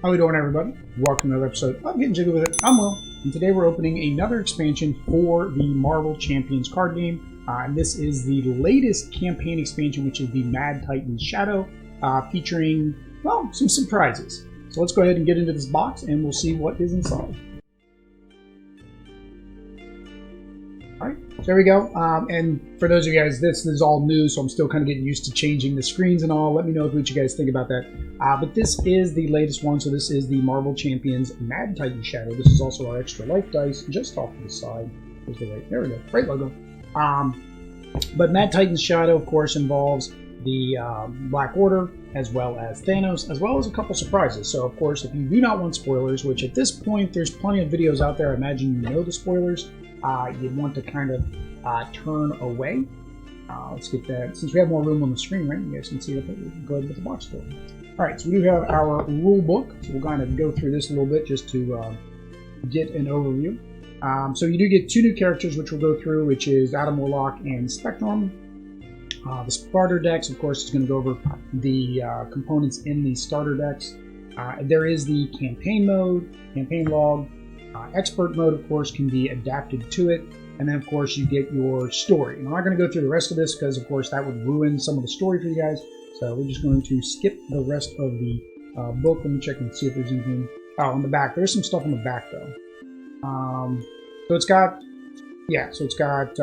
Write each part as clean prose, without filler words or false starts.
How we doing, everybody? Welcome to another episode of Getting Jiggy With It. I'm Will, and today we're opening another expansion for the Marvel Champions card game. And this is the latest campaign expansion, which is the Mad Titan's Shadow, featuring, well, some surprises. So let's go ahead and get into this box, and we'll see what is inside. Alright, so there we go. And for those of you guys, this is all new, so I'm still kind of getting used to changing the screens and all. Let me know what you guys think about that. But this is the latest one, so this is the Marvel Champions Mad Titan Shadow. This is also our extra life dice, just off to the side. There's the right, there we go, right logo. But Mad Titan's Shadow, of course, involves the Black Order, as well as Thanos, as well as a couple surprises. So, of course, if you do not want spoilers, which at this point, there's plenty of videos out there, I imagine you know the spoilers, you'd want to kind of turn away. Let's get that, since we have more room on the screen, right? You guys can see it. Go ahead with the box store. Alright, so we do have our rule book, so we'll kind of go through this a little bit just to get an overview. So you do get two new characters which we'll go through, which is Adam Warlock and Spectrum. The starter decks, of course, is going to go over the components in the starter decks. There is the campaign mode, campaign log. Expert mode, of course, can be adapted to it. And then, of course, you get your story. I'm not going to go through the rest of this because, of course, that would ruin some of the story for you guys. So we're just going to skip the rest of the book. Let me check and see if there's anything. Oh, on the back. There's some stuff on the back, though. So it's got, yeah, so it's got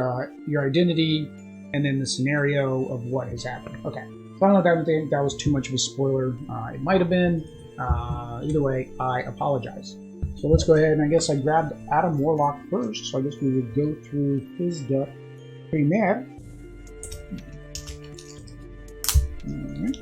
your identity and then the scenario of what has happened. Okay. So I don't think that was too much of a spoiler. It might have been. Either way, I apologize. So let's go ahead, and I guess I grabbed Adam Warlock first, so I guess we would go through his deck pretty mad. Alright.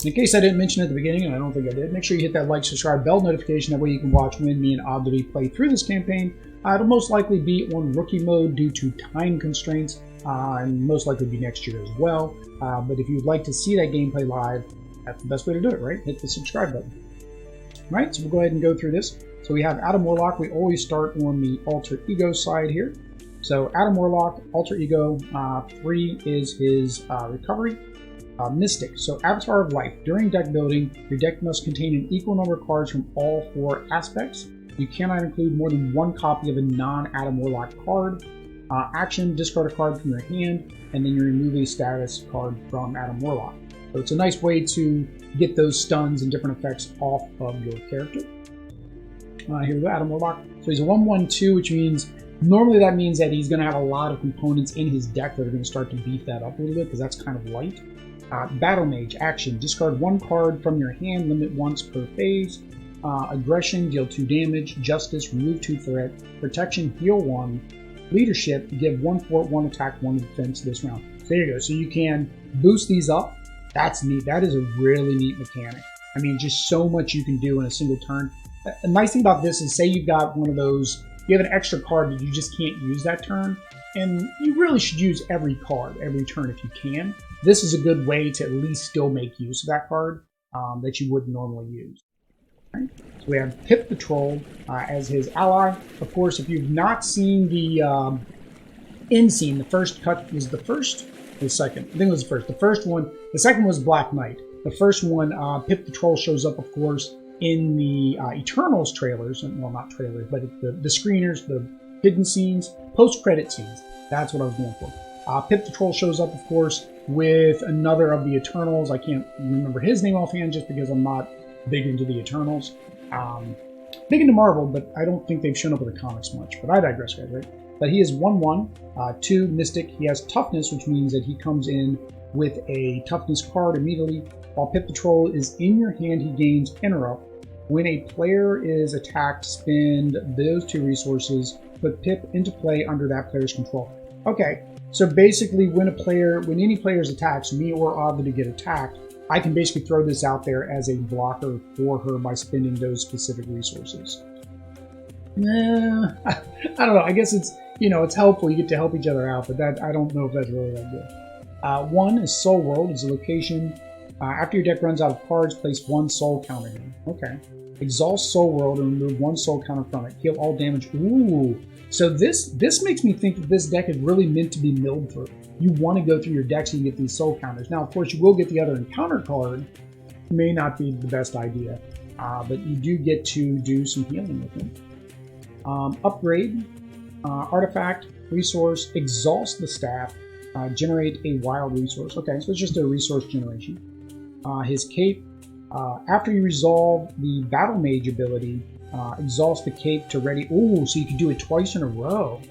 In case I didn't mention at the beginning, and I don't think I did, make sure you hit that like, subscribe, bell notification, that way you can watch when me and Obdity play through this campaign. It'll most likely be on rookie mode due to time constraints, and most likely be next year as well. But if you'd like to see that gameplay live, that's the best way to do it, right? Hit the subscribe button. All right, so we'll go ahead and go through this. So we have Adam Warlock. We always start on the alter ego side here. So Adam Warlock, alter ego, 3 is his recovery. Mystic, so Avatar of Life. During deck building, your deck must contain an equal number of cards from all 4 aspects. You cannot include more than 1 copy of a non-Adam Warlock card. Action, discard a card from your hand, and then you remove a status card from Adam Warlock. So it's a nice way to get those stuns and different effects off of your character. Here we go, Adam Warlock. So he's a 1/1/2, which means normally that means that he's going to have a lot of components in his deck that are going to start to beef that up a little bit because that's kind of light. Battle Mage, action, discard 1 card from your hand, limit once per phase. Aggression, deal 2 damage. Justice, remove 2 threat. Protection, heal 1. Leadership, give 1 fort, 1 attack, 1 defense this round. So there you go. So you can boost these up. That's neat. That is a really neat mechanic. I mean, just so much you can do in a single turn. The nice thing about this is, say you've got one of those, you have an extra card that you just can't use that turn, and you really should use every card, every turn if you can. This is a good way to at least still make use of that card that you wouldn't normally use. Right. So we have Pip the Troll as his ally. Of course, if you've not seen the end scene, the first cut was the first. The second. I think it was the first. The first one, the second was Black Knight. The first one, Pip the Troll shows up, of course, in the Eternals trailers. Well, not trailers, but the screeners, the hidden scenes, post-credit scenes. That's what I was going for. Pip the Troll shows up, of course, with another of the Eternals. I can't remember his name offhand just because I'm not big into the Eternals. Big into Marvel, but I don't think they've shown up with the comics much. But I digress, guys, right? But he is 1/1, 2 Mystic. He has Toughness, which means that he comes in with a Toughness card immediately. While Pip the Troll is in your hand, he gains Interrupt. When a player is attacked, spend those 2 resources, put Pip into play under that player's control. Okay, so basically when any player is attacked, me or Ovid to get attacked, I can basically throw this out there as a blocker for her by spending those specific resources. I don't know. I guess it's, it's helpful. You get to help each other out, but that I don't know if that's really that good. 1 is Soul World. It's a location. After your deck runs out of cards, place 1 soul counter game. Okay. Exhaust Soul World and remove 1 soul counter from it. Heal all damage. Ooh. So this makes me think that this deck is really meant to be milled through. You want to go through your deck so you get these soul counters. Now, of course, you will get the other encounter card. May not be the best idea, but you do get to do some healing with it. Upgrade, artifact, resource, exhaust the staff, generate a wild resource. Okay, so it's just a resource generation. His cape, after you resolve the battle mage ability, exhaust the cape to ready. Ooh, so you can do it twice in a row.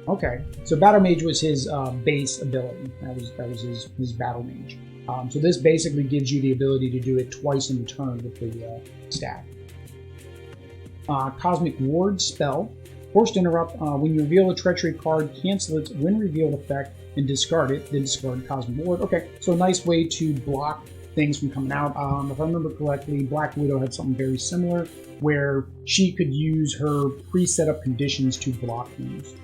Okay, so battle mage was his base ability. That was his battle mage. So this basically gives you the ability to do it twice in a turn with the staff. Cosmic Ward spell. Forced interrupt. When you reveal a treachery card, cancel its when revealed effect and discard it. Then discard Cosmic Ward. Okay, so a nice way to block things from coming out. If I remember correctly, Black Widow had something very similar where she could use her pre-set up conditions to block things.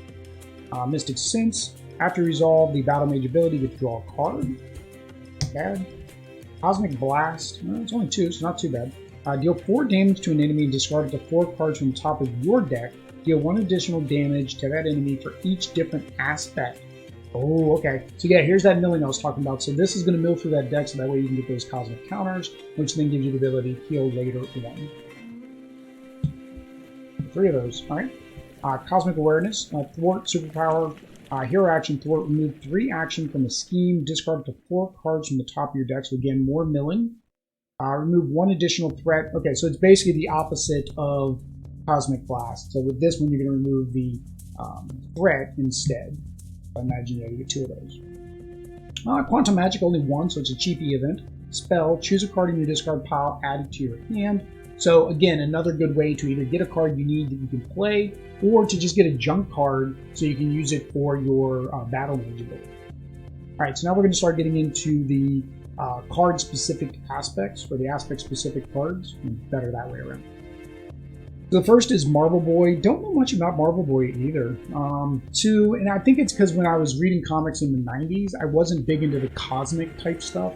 Mystic Sense. After you resolve the battle mage ability, you get to draw a card. Not bad. Cosmic Blast. It's only 2, so not too bad. Deal 4 damage to an enemy and discard up to 4 cards from the top of your deck. Deal 1 additional damage to that enemy for each different aspect. Oh, okay. So yeah, here's that milling I was talking about. So this is going to mill through that deck so that way you can get those cosmic counters, which then gives you the ability to heal later on. 3 of those. All right. Cosmic Awareness. Thwart superpower. Hero action. Thwart. Remove 3 action from a scheme. Discard up to 4 cards from the top of your deck. So again, more milling. Remove 1 additional threat. Okay, so it's basically the opposite of Cosmic Blast. So with this one, you're going to remove the threat instead. I imagine you get 2 of those. Quantum Magic, only 1, so it's a cheapy event. Spell, choose a card in your discard pile, add it to your hand. So again, another good way to either get a card you need that you can play, or to just get a junk card so you can use it for your battle mage ability. Alright, so now we're going to start getting into the card-specific aspects, or the aspect-specific cards. Better that way around. So the first is Marvel Boy. Don't know much about Marvel Boy either. And I think it's because when I was reading comics in the 90s, I wasn't big into the cosmic type stuff.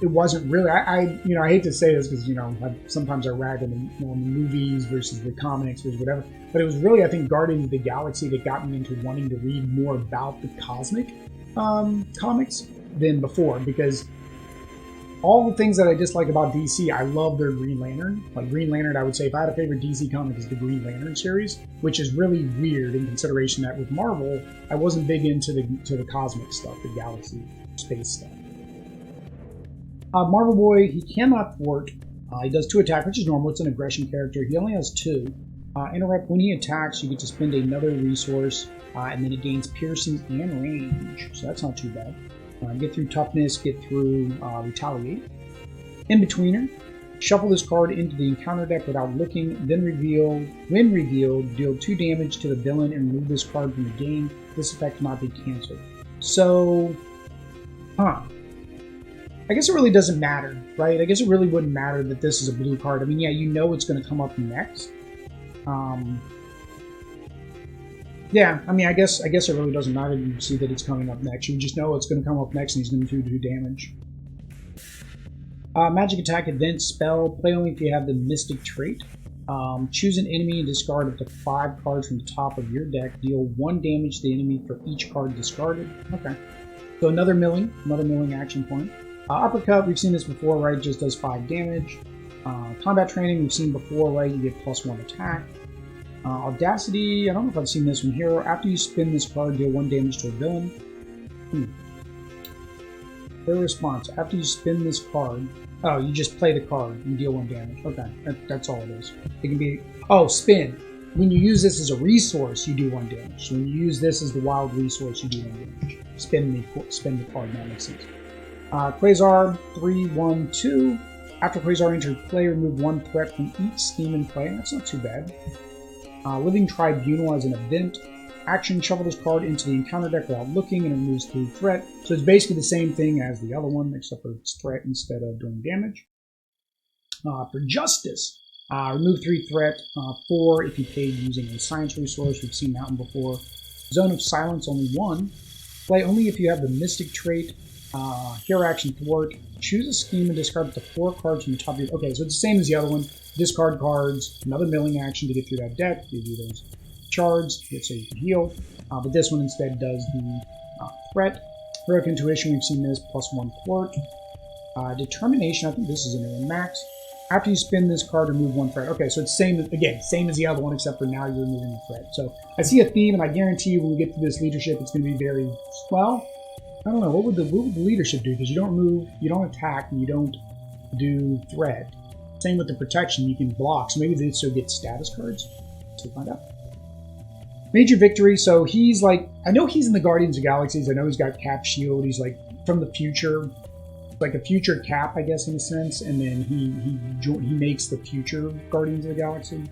It wasn't really. I hate to say this because sometimes I rag on the movies versus the comics or whatever. But it was really, I think, Guardians of the Galaxy that got me into wanting to read more about the cosmic comics than before, because all the things that I dislike about DC, I love their Green Lantern. Like Green Lantern, I would say if I had a favorite DC comic, is the Green Lantern series, which is really weird in consideration that with Marvel, I wasn't big into the cosmic stuff, the galaxy, space stuff. Marvel Boy, he cannot thwart. He does 2 attack, which is normal. It's an aggression character. He only has 2. Interrupt, when he attacks, you get to spend another resource, and then it gains piercing and range. So that's not too bad. Get through toughness, get through retaliate. In-betweener, shuffle this card into the encounter deck without looking, then reveal. When revealed, deal 2 damage to the villain and remove this card from the game. This effect cannot be canceled. So, I guess it really doesn't matter, right? I guess it really wouldn't matter that this is a blue card. I mean, yeah, you know it's going to come up next. Yeah, I mean, I guess it really doesn't matter. You see that it's coming up next. You just know it's going to come up next, and he's going to do damage. Magic attack, event, spell. Play only if you have the Mystic trait. Choose an enemy and discard up to 5 cards from the top of your deck. Deal 1 damage to the enemy for each card discarded. Okay. So another milling action point. Uppercut, we've seen this before, right? It just does 5 damage. Combat training, we've seen before, right? You get +1 attack. Audacity, I don't know if I've seen this one here. After you spin this card, deal 1 damage to a villain. Their response, after you spin this card, oh, you just play the card and deal 1 damage. Okay, that's all it is. It can be, spin. When you use this as a resource, you do 1 damage. So when you use this as the wild resource, you do 1 damage. Spin the card, that makes sense. Quasar, 3/1/2. After Quasar enters play, remove 1 threat from each scheme in play. That's not too bad. Living Tribunal as an event. Action, shuffle this card into the encounter deck without looking and removes 3 threat. So it's basically the same thing as the other one, except for it's threat instead of doing damage. For Justice, remove 3 threat, 4 if you paid using a science resource. We've seen that one before. Zone of Silence, only 1. Play only if you have the Mystic trait. Hero action thwart. Choose a scheme and discard up to 4 cards from the top of your... Okay, so it's the same as the other one. Discard cards, another milling action to get through that deck. Give you those chards so you can heal. But this one instead does the threat. Heroic Intuition, we've seen this, +1 thwart. Determination, I think this is a new one. Max. After you spin this card, remove 1 threat. Okay, so it's same as the other one, except for now you're removing the threat. So I see a theme, and I guarantee you when we get to this leadership, it's going to be very, well, I don't know, what would the leadership do? Because you don't move, you don't attack, and you don't do threat. Same with the protection, you can block, so maybe they still get status cards. So we'll find out. Major victory, so he's like, I know he's in the Guardians of Galaxies, I know he's got Cap Shield, he's like from the future, like a future Cap, I guess, in a sense, and then he makes the future Guardians of the Galaxy.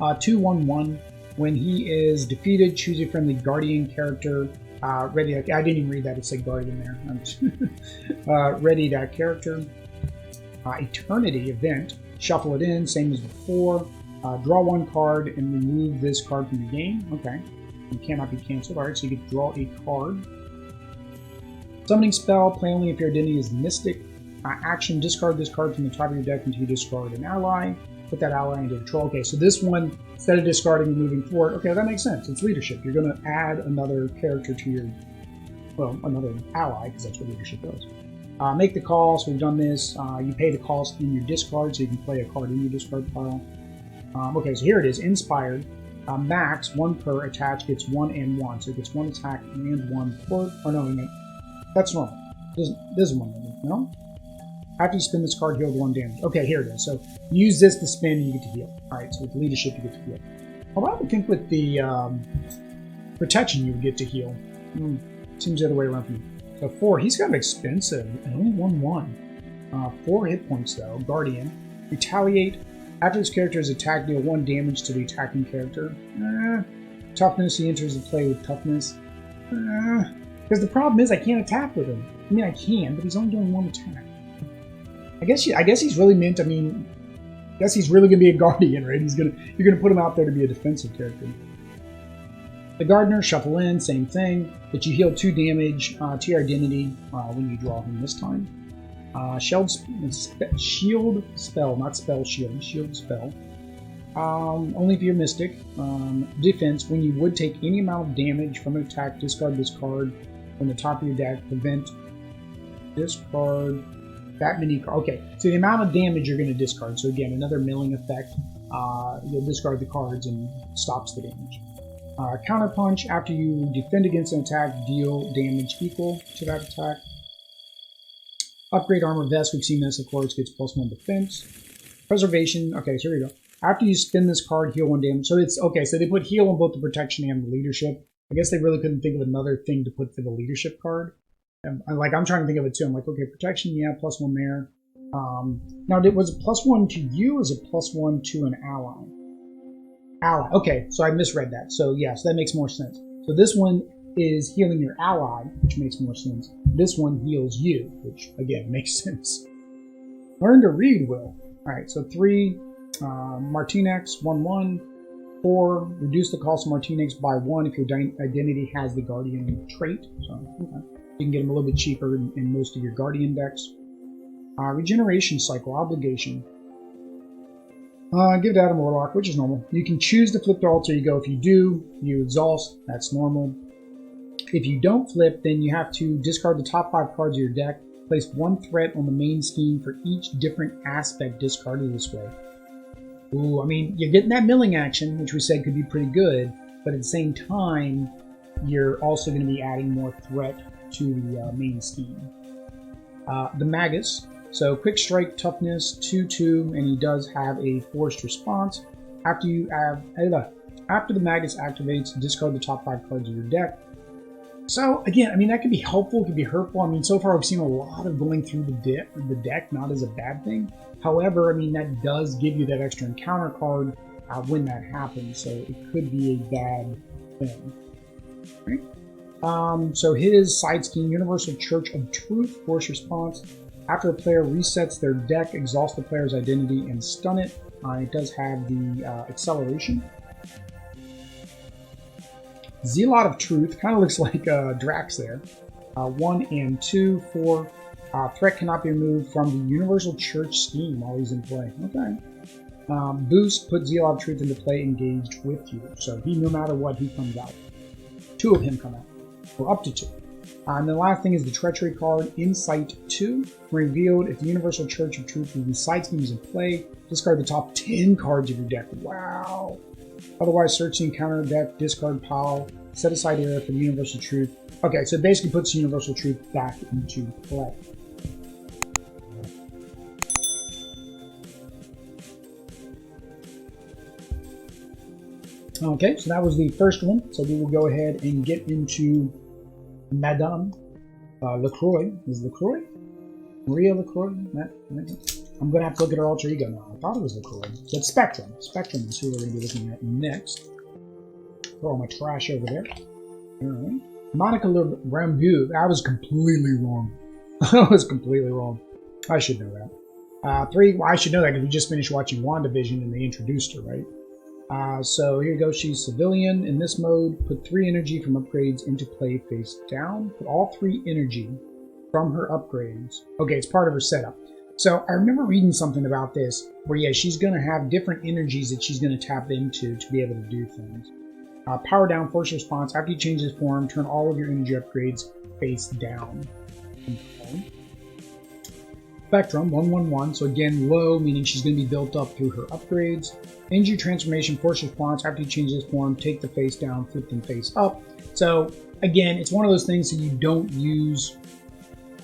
2/1/1. When he is defeated, choose a friendly Guardian character. Ready. I didn't even read that. It said Guardian there. Ready that character. Eternity event. Shuffle it in, same as before. Draw 1 card and remove this card from the game. Okay. It cannot be canceled. Alright, so you get to draw a card. Summoning spell, play only if your identity is Mystic. Action, discard this card from the top of your deck until you discard an ally. Put that ally into control. Okay, so this one, instead of discarding and moving forward, okay, that makes sense. It's leadership. You're going to add another character to your, well, another ally, because that's what leadership does. Make the call, so we've done this. You pay the cost in your discard, so you can play a card in your discard pile. Okay, so here it is, Inspired. Max, 1 per attach, gets 1 and 1. So it gets 1 attack and 1 forward. Oh, no, that's normal. This is 1, no? After you spin this card, heal 1 damage. Okay, here it is. So use this to spin, and you get to heal. Alright, so with leadership, you get to heal. Although I would think with the protection, you would get to heal. Seems the other way around for me. So 4, he's kind of expensive, and only 1/1. 4 hit points, though. Guardian. Retaliate. After this character is attacked, deal 1 damage to the attacking character. Toughness, he enters the play with toughness. Because the problem is I can't attack with him. I mean, I can, but he's only doing 1 attack. I guess he's really meant, I guess he's really going to be a Guardian, right? You're going to put him out there to be a defensive character. The Gardener, shuffle in, same thing, but you heal 2 damage to your identity when you draw him this time. Shield spell, not spell shield, shield spell. Only if you're Mystic. Defense, when you would take any amount of damage from an attack, discard this card from the top of your deck. Prevent discard that many cards. Okay, so the amount of damage you're going to discard. So again, another milling effect. You'll discard the cards and stops the damage. Counterpunch, after you defend against an attack, deal damage equal to that attack. Upgrade armor vest, we've seen this, of course, gets +1 defense. Preservation, okay, so here we go. After you spin this card, heal 1 damage. So it's, okay, so they put heal on both the protection and the leadership. I guess they really couldn't think of another thing to put for the leadership card. And, I'm trying to think of it too. I'm like, okay, protection, yeah, +1 there. Now, was it +1 to you, or is it +1 to an ally? Ally, okay, so I misread that. So yes, that makes more sense. So this one is healing your ally, which makes more sense. This one heals you, which again makes sense. Learn to read, Will. Alright, so 3, Martinex, 1/1. 4, reduce the cost of Martinex by 1 if your identity has the Guardian trait. So okay. You can get them a little bit cheaper in most of your Guardian decks. Regeneration cycle, obligation. Give that a Warlock, which is normal. You can choose to flip to alter ego. If you do, you exhaust. That's normal. If you don't flip, then you have to discard the top 5 cards of your deck. Place 1 threat on the main scheme for each different aspect discarded this way. Ooh, I mean, you're getting that milling action, which we said could be pretty good, but at the same time, you're also going to be adding more threat to the main scheme. The Magus. So quick strike, toughness, 2/2, and he does have a forced response. After the Magus activates, discard the top 5 cards of your deck. So again, I mean, that could be helpful, it could be hurtful. I mean, so far we've seen a lot of going through the deck, not as a bad thing. However, I mean, that does give you that extra encounter card when that happens, so it could be a bad thing. Right? So his side scheme, Universal Church of Truth, force response. After a player resets their deck, exhaust the player's identity and stun it. It does have the acceleration. Zealot of Truth, kind of looks like Drax there. 1 and 2 for threat cannot be removed from the Universal Church scheme while he's in play. Okay. Boost, put Zeal of Truth into play, engaged with you. So he, no matter what, he comes out. 2 of him come out, or up to 2. And the last thing is the Treachery card, Insight 2. Revealed, if the Universal Church of Truth with side schemes in play, discard the top 10 cards of your deck. Wow. Otherwise, search the encounter deck, discard pile, set aside area for the Universal Truth. Okay, so it basically puts the Universal Truth back into play. Okay, so that was the first one. So we will go ahead and get into Madame LaCroix. Is LaCroix? Maria LaCroix? I'm going to have to look at her alter ego now. I thought it was LaCroix. But Spectrum. Spectrum is who we're going to be looking at next. Throw all my trash over there. Alright. Monica Rambeau. I was completely wrong. I was completely wrong. I should know that. 3. Well, I should know that because we just finished watching WandaVision and they introduced her, right? So here you go, she's civilian. In this mode, put 3 energy from upgrades into play face down. Put all 3 energy from her upgrades. Okay, it's part of her setup. So I remember reading something about this, where yeah, she's going to have different energies that she's going to tap into to be able to do things. Power down, force response. After you change this form, turn all of your energy upgrades face down. Okay. Spectrum, 1/1/1. So again, low, meaning she's going to be built up through her upgrades. Energy transformation, force response. After you change this form, take the face down, flip them face up. So again, it's one of those things that you don't use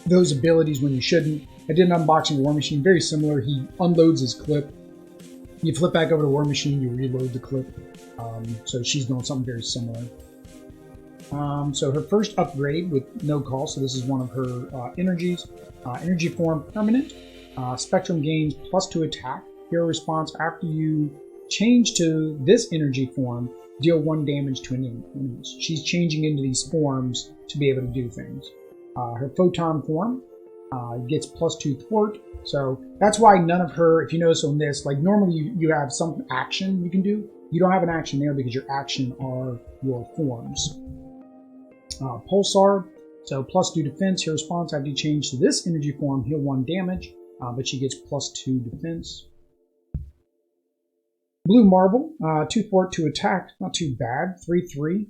those abilities when you shouldn't. I did an unboxing of War Machine, very similar. He unloads his clip. You flip back over to War Machine, you reload the clip. So she's doing something very similar. So her first upgrade with no call, so this is one of her energies. Energy form permanent. Spectrum gains +2 attack. Hero response, after you change to this energy form, deal 1 damage to an enemy. She's changing into these forms to be able to do things. Her photon form gets +2 thwart. So that's why none of her, if you notice on this, like normally you have some action you can do. You don't have an action there because your action are your forms. Pulsar, so +2 defense. Her response, after you change to this energy form, heal 1 damage, but she gets +2 defense. Blue Marble, 2 thwart, 2 attack, not too bad. 3/3.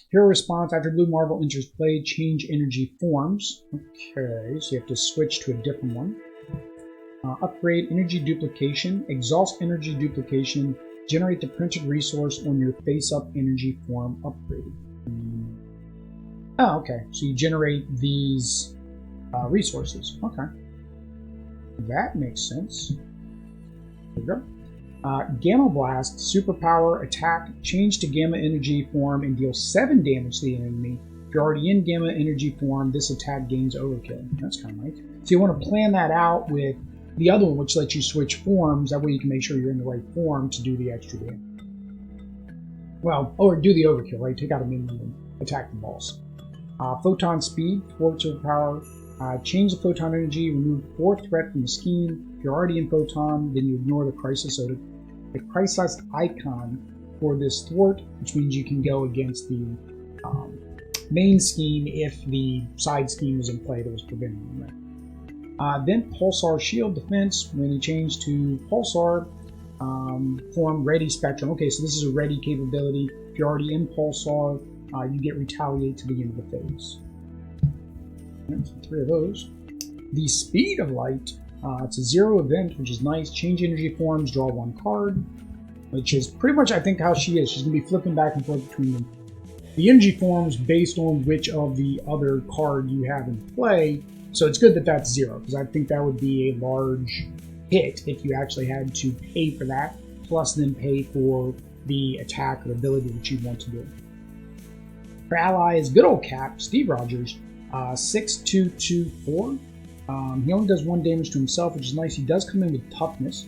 Hero response, after Blue Marble enters play, change energy forms. Okay, so you have to switch to a different one. Upgrade energy duplication, exhaust energy duplication, generate the printed resource on your face-up energy form upgrade. Oh, okay, so you generate these resources. Okay, that makes sense. There we go. Gamma Blast, superpower, attack, change to Gamma Energy form and deal 7 damage to the enemy. If you're already in Gamma Energy form, this attack gains overkill. That's kind of nice. So you want to plan that out with the other one, which lets you switch forms. That way you can make sure you're in the right form to do the extra damage. Well, or do the overkill, right? Take out a minion and attack the boss. Photon Speed, thwart superpower. Change the photon energy, remove 4 threat from the scheme. If you're already in Photon, then you ignore the crisis icon for this thwart, which means you can go against the main scheme if the side scheme was in play that was preventing that. Then Pulsar Shield Defense, when you change to Pulsar, form Ready Spectrum. Okay, so this is a ready capability. If you're already in Pulsar, you get Retaliate to the end of the phase. So 3 of those. The Speed of Light, it's a 0 event, which is nice. Change energy forms, draw 1 card, which is pretty much, I think, how she is. She's going to be flipping back and forth between them. The energy forms based on which of the other card you have in play. So it's good that that's 0, because I think that would be a large hit if you actually had to pay for that, plus then pay for the attack or ability that you want to do. Her ally is good old Cap, Steve Rogers, 6/2/2/4. He only does 1 damage to himself, which is nice. He does come in with toughness.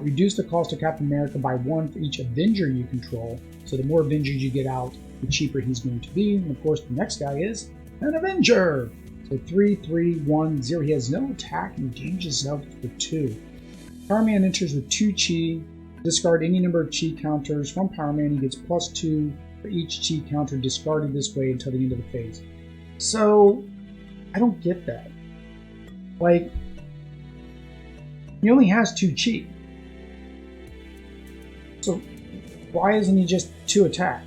Reduce the cost of Captain America by 1 for each Avenger you control. So the more Avengers you get out, the cheaper he's going to be. And of course, the next guy is an Avenger. So 3/3/1/0. He has no attack and gains his health for 2. Power Man enters with 2 chi. Discard any number of chi counters from Power Man. He gets +2 for each chi counter discarded this way until the end of the phase. So, I don't get that. Like, he only has 2 chi. So, why isn't he just 2 attack?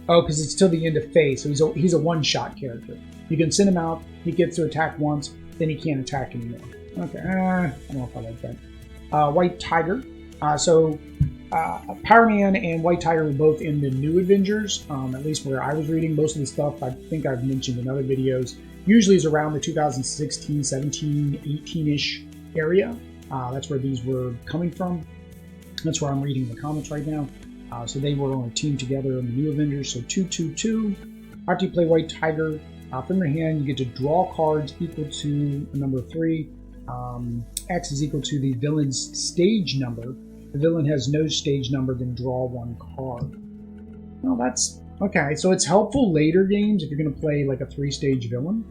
Oh, because it's till the end of phase, so he's a one-shot character. You can send him out, he gets to attack once, then he can't attack anymore. Okay, I don't know if I like that. White Tiger. Power Man and White Tiger were both in the New Avengers, at least where I was reading. Most of the stuff I think I've mentioned in other videos usually is around the 2016, 17, 18-ish area. That's where these were coming from. That's where I'm reading the comics right now. So they were on a team together in the New Avengers. So 2/2/2. After you play White Tiger, from your hand you get to draw cards equal to a number 3. X is equal to the villain's stage number. The villain has no stage number, then draw 1 card. Well, that's okay. So it's helpful later games if you're going to play like a 3-stage villain.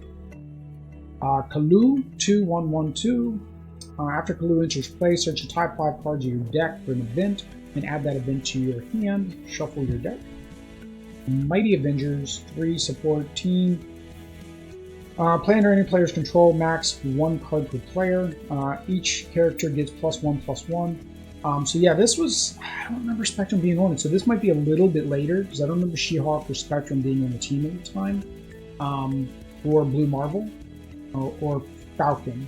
Kalu 2/1/1/2. After Kalu enters play, search the top 5 cards of your deck for an event and add that event to your hand. Shuffle your deck. Mighty Avengers 3 support team. Play under any player's control, max 1 card per player. Each character gets +1/+1. So yeah, this was, I don't remember Spectrum being on it, so this might be a little bit later, because I don't remember She-Hulk or Spectrum being on the team at the time. Or Blue Marvel, or Falcon.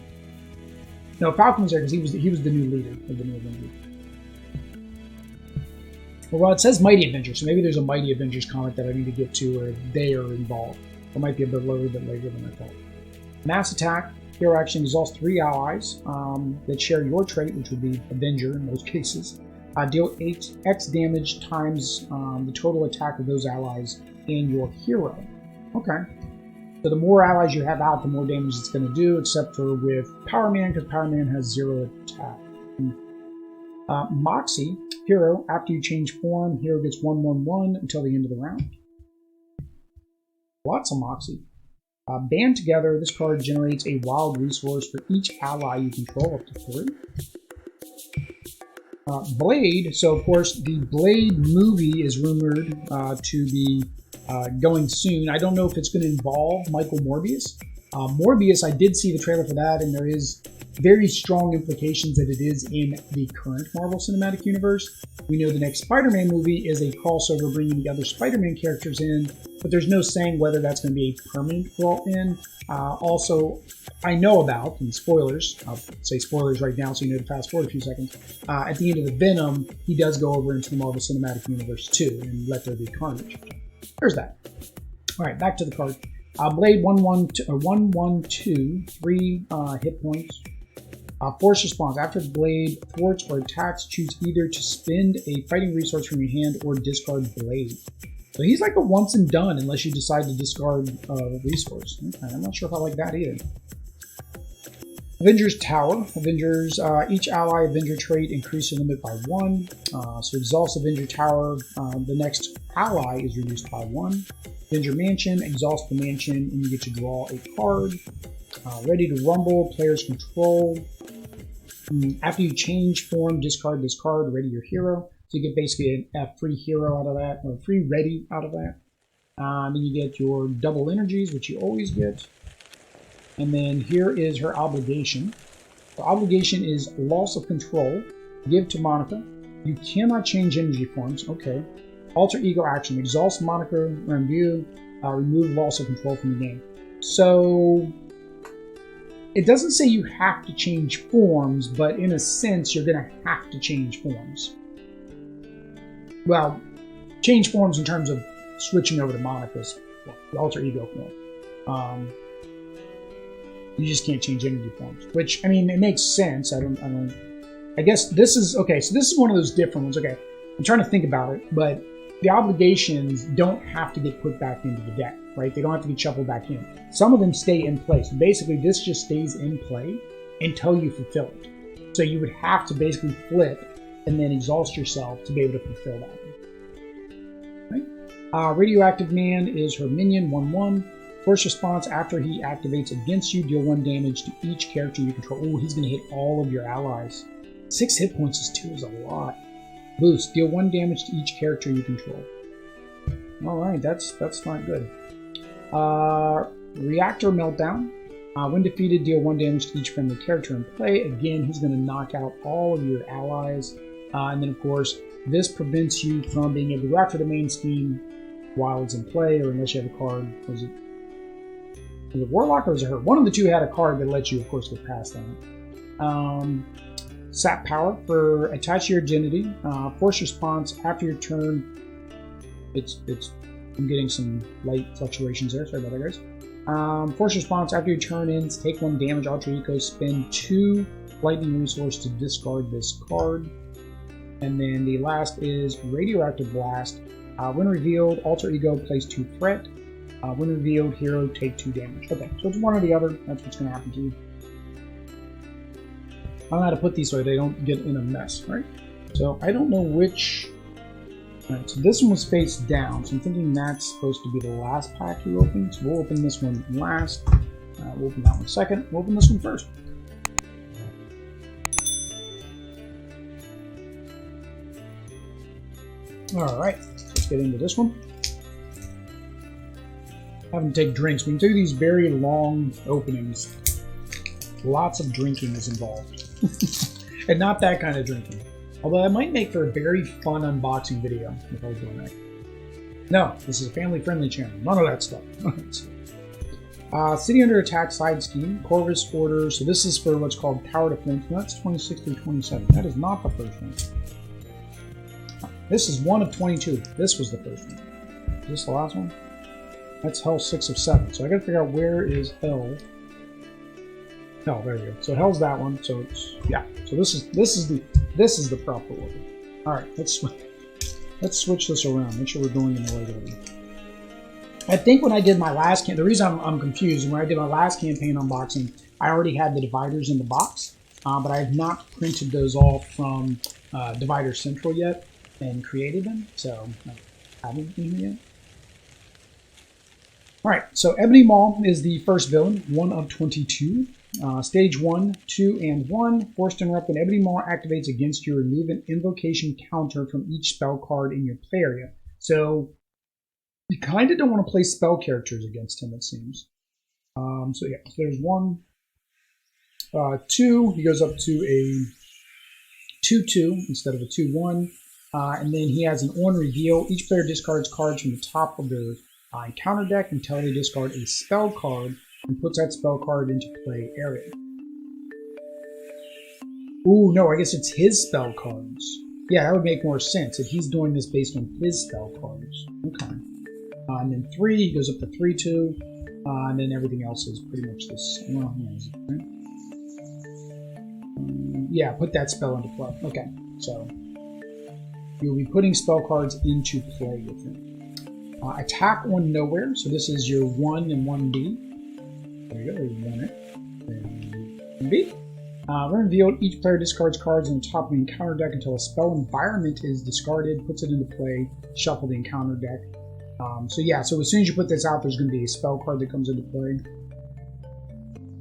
No, Falcon was there because he was the new leader of the New Avengers. Well, it says Mighty Avengers, so maybe there's a Mighty Avengers comic that I need to get to where they are involved. It might be a little bit later than I thought. Mass Attack. Hero action exhausts 3 allies that share your trait, which would be Avenger in most cases. Deal 8x damage times the total attack of those allies and your hero. Okay. So the more allies you have out, the more damage it's going to do, except for with Power Man, because Power Man has 0 attack. Moxie. Hero. After you change form, hero gets 1/1/1 until the end of the round. Lots of Moxie. Band together, this card generates a wild resource for each ally you control, up to 3. Blade, so of course the Blade movie is rumored to be going soon. I don't know if it's going to involve Michael Morbius. Morbius, I did see the trailer for that, and there is very strong implications that it is in the current Marvel Cinematic Universe. We know the next Spider-Man movie is a crossover bringing the other Spider-Man characters in, but there's no saying whether that's going to be a permanent brought in. Also, I know about, and spoilers, I'll say spoilers right now so you know to fast forward a few seconds, at the end of the Venom, he does go over into the Marvel Cinematic Universe too, and let there be carnage. There's that. Alright, back to the card. Blade 1/1/2, 3 hit points. Force response. After the blade thwarts or attacks, choose either to spend a fighting resource from your hand or discard blade. So he's like a once and done unless you decide to discard a resource. Okay, I'm not sure if I like that either. Avengers Tower. Avengers, each ally Avenger trait increases the limit by 1. So exhausts Avenger Tower. The next ally is reduced by 1. Avenger Mansion. Exhausts the mansion and you get to draw a card. Ready to Rumble. Player's control. After you change form, discard this card. Ready your hero. So you get basically a free hero out of that, or free ready out of that. Then you get your double energies, which you always get. And then here is her obligation. The obligation is loss of control. Give to Monica. You cannot change energy forms. Okay. Alter ego action. Exhaust Monica Rambeau. Remove loss of control from the game. So it doesn't say you have to change forms, but in a sense, you're going to have to change forms. Well, change forms in terms of switching over to Monica's alter ego form. You just can't change energy forms, which, I mean, it makes sense. I guess this is, okay, so this is one of those different ones. Okay, I'm trying to think about it, but the obligations don't have to get put back into the deck, right? They don't have to be shuffled back in. Some of them stay in place. Basically, this just stays in play until you fulfill it. So you would have to basically flip and then exhaust yourself to be able to fulfill that. Right? Radioactive Man is her minion, 1/1. First response, after he activates against you, deal 1 damage to each character you control. Oh, he's going to hit all of your allies. 6 hit points is a lot. Boost, deal 1 damage to each character you control. Alright, that's not good. Reactor Meltdown. When defeated, deal 1 damage to each friendly character in play. Again, he's going to knock out all of your allies. And then, of course, this prevents you from being able to go after the main scheme while it's in play, or unless you have a card. Was it Warlock or was it her? One of the two had a card that lets you, of course, get past that. Sap Power for attach your identity. Force response after your turn. I'm getting some light fluctuations there. Sorry about that, guys. Force response after your turn ends. Take 1 damage. Alter Ego. Spend 2 lightning resource to discard this card. And then the last is Radioactive Blast. When revealed, Alter Ego place 2 threat. When revealed, hero take 2 damage. Okay, so it's one or the other. That's what's going to happen to you. I don't know how to put these so they don't get in a mess, right? So I don't know which. Alright, so this one was face down, so I'm thinking that's supposed to be the last pack you open. So we'll open this one last. We'll open that one second. We'll open this one first. Alright, let's get into this one. Have them take drinks. When you do these very long openings, lots of drinking is involved. And not that kind of drinking. Although that might make for a very fun unboxing video if I was doing that. No, this is a family-friendly channel. None of that stuff. City Under Attack Side Scheme. Corvus Order. So this is for what's called Tower Defense. And that's 26 through 27. That is not the first one. This is 1 of 22. This was the first one. Is this the last one? That's Hell 6 of 7. So I gotta figure out where is Hell. Oh, there you go. So Hell's that one. So it's, yeah. So this is the proper order. All right, let's switch this around. Make sure we're going in the right order. I think when I did my last the reason I'm confused, when I did my last campaign unboxing, I already had the dividers in the box, but I have not printed those off from Divider Central yet and created them. So I haven't been here yet. All right, so Ebony Maw is the first villain, 1 of 22. Stage 1, 2, and 1. Forced to interrupt when Ebony Maw activates against you. Remove an invocation counter from each spell card in your play area. So you kind of don't want to play spell characters against him, it seems. So yeah, so there's 1. 2, he goes up to a 2-2 instead of a 2-1. And then he has an on reveal. Each player discards cards from the top of their encounter deck until they discard a spell card and puts that spell card into play area. Ooh, no, I guess it's his spell cards. Yeah, that would make more sense if he's doing this based on his spell cards. Okay. And then 3, he goes up to 3-2. And then everything else is pretty much this. Well, right? Yeah, put that spell into play. Okay, so you'll be putting spell cards into play with him. Attack on Nowhere. So this is your 1 and 1B. There you go, there's 1A. And 1B. When revealed, each player discards cards on the top of the encounter deck until a spell environment is discarded, puts it into play, shuffle the encounter deck. So yeah, so as soon as you put this out, there's going to be a spell card that comes into play.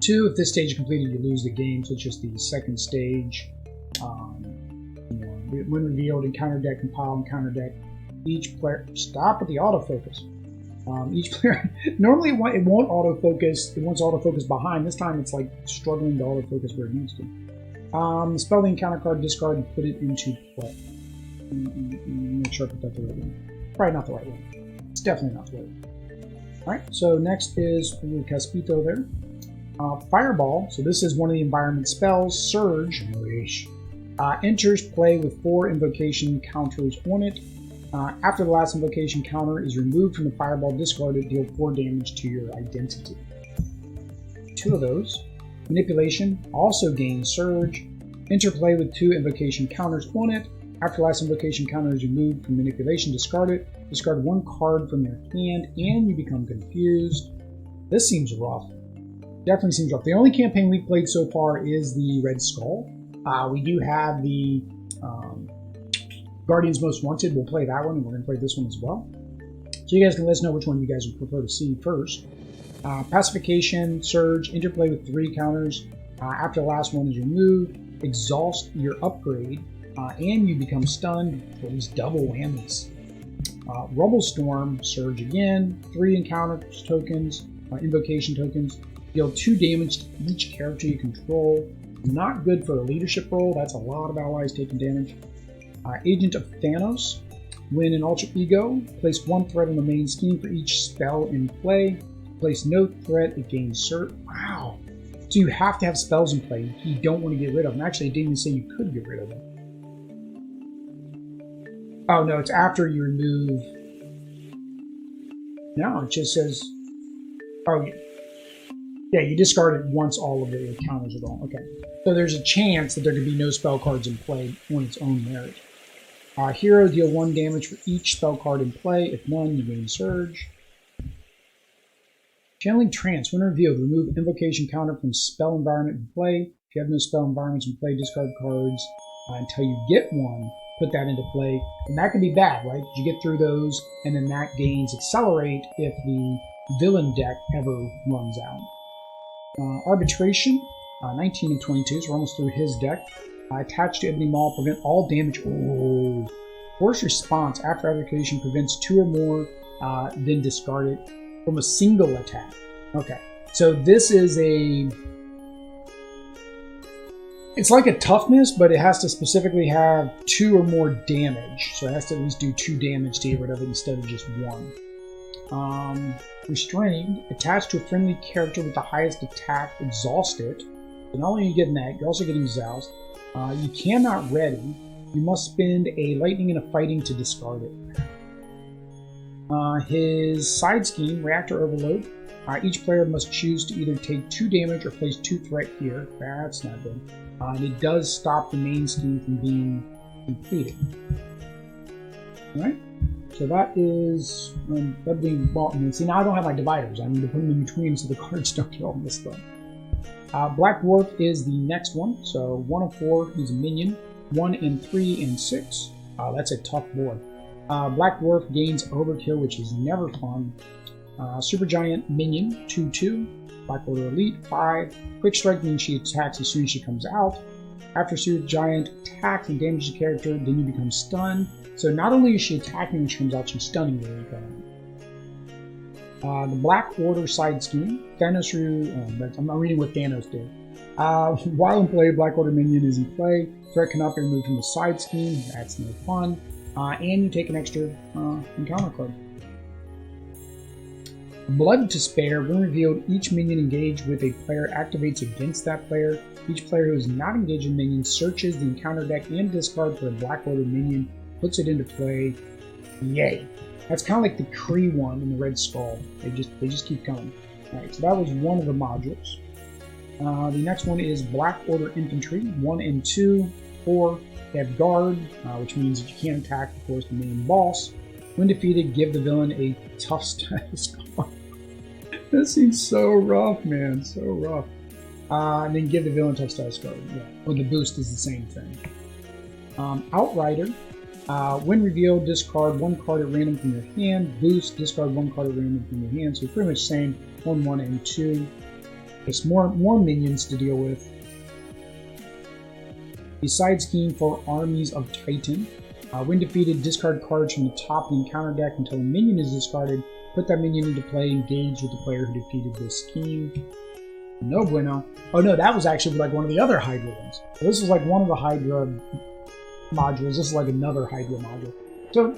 2, if this stage is completed, you lose the game, so it's just the second stage. When revealed, encounter deck, compile encounter deck. Each player, stop with the autofocus. Each player, normally it won't autofocus, it wants autofocus behind. This time it's like struggling to autofocus where it needs to. Spell the encounter card, discard, and put it into play. Make sure I put that the right one. Probably not the right one. It's definitely not the right one. Alright, so next is Caspito there. Fireball, so this is one of the environment spells. Surge, enters play with 4 invocation counters on it. After the last invocation counter is removed from the fireball, discard it, deal 4 damage to your identity. 2 of those. Manipulation also gains Surge. Interplay with 2 invocation counters on it. After the last invocation counter is removed from manipulation, discard it. Discard 1 card from your hand, and you become confused. This seems rough. Definitely seems rough. The only campaign we've played so far is the Red Skull. We do have the Guardians Most Wanted. We'll play that one, and we're going to play this one as well. So you guys can let us know which one you guys would prefer to see first. Pacification, Surge, interplay with 3 counters. After the last one is removed, exhaust your upgrade, and you become stunned for these double whammies. Rumble Storm, Surge again, 3 encounter tokens, invocation tokens, deal 2 damage to each character you control. Not good for a leadership role, that's a lot of allies taking damage. Agent of Thanos, when an alter ego, place 1 threat on the main scheme for each spell in play. Place no threat, it gains Surge. Wow! So you have to have spells in play you don't want to get rid of them. Actually, it didn't even say you could get rid of them. Oh no, it's after you remove. No, it just says. Oh, yeah, you discard it once all of the encounters are gone. Okay, so there's a chance that there could be no spell cards in play on its own merit. Hero, deal 1 damage for each spell card in play. If none, you gain Surge. Channeling Trance, when revealed, remove invocation counter from spell environment in play. If you have no spell environments in play, discard cards until you get one. Put that into play, and that can be bad, right? You get through those, and then that gains Accelerate if the villain deck ever runs out. Arbitration, 19 and 22, so we're almost through his deck. Attached to Ebony Maul, prevent all damage. Oh. Force response after arbitration prevents 2 or more, then discard it from a single attack. Okay, so this is it's like a toughness, but it has to specifically have 2 or more damage. So it has to at least do 2 damage to get rid of it instead of just 1. Restrained, attached to a friendly character with the highest attack, exhaust it. So not only are you getting that, you're also getting Zoust. You cannot ready. You must spend a lightning and a fighting to discard it. His side scheme, Reactor Overload. Each player must choose to either take 2 damage or place 2 threat here. That's not good. And it does stop the main scheme from being completed. Alright, so that is that being bought. And see, now I don't have my dividers. I need to put them in between so the cards don't get all messed up. Black Dwarf is the next one. So 1 of 4, he's a minion. 1 and 3 and 6. That's a tough board. Black Dwarf gains Overkill, which is never fun. Super Giant Minion, 2/2. Black Order Elite, 5. Quick Strike means she attacks as soon as she comes out. After Super Giant attacks and damages the character, then you become stunned. So not only is she attacking when she comes out, she's stunning you. The Black Order side scheme, Thanos. I'm not reading what Thanos did. While in play, Black Order Minion is in play. Threat cannot be removed from the side scheme. That's no fun. And you take an extra encounter card. Blood to Spare. When revealed, each minion engaged with a player activates against that player. Each player who is not engaged in minions searches the encounter deck and discard for a Black Order minion, puts it into play. Yay! That's kind of like the Kree one in the Red Skull. They just keep coming. Alright, so that was one of the modules. The next one is Black Order Infantry, 1 and 2, 4. They have Guard, which means that you can't attack, of course, the main boss. When defeated, give the villain a tough status card. That seems so rough, man, so rough. And then give the villain tough status card. Yeah. Or the boost is the same thing. Outrider. When revealed, discard 1 card at random from your hand. Boost, discard 1 card at random from your hand. So pretty much the same. 1, 1, and 2. There's more minions to deal with. The side scheme for Armies of Titan. When defeated, discard cards from the top of the encounter deck until a minion is discarded. Put that minion into play, engage with the player who defeated this scheme. No bueno. Oh no, that was actually like one of the other Hydra ones. So this is like one of the Hydra modules. This is like another Hydra module. So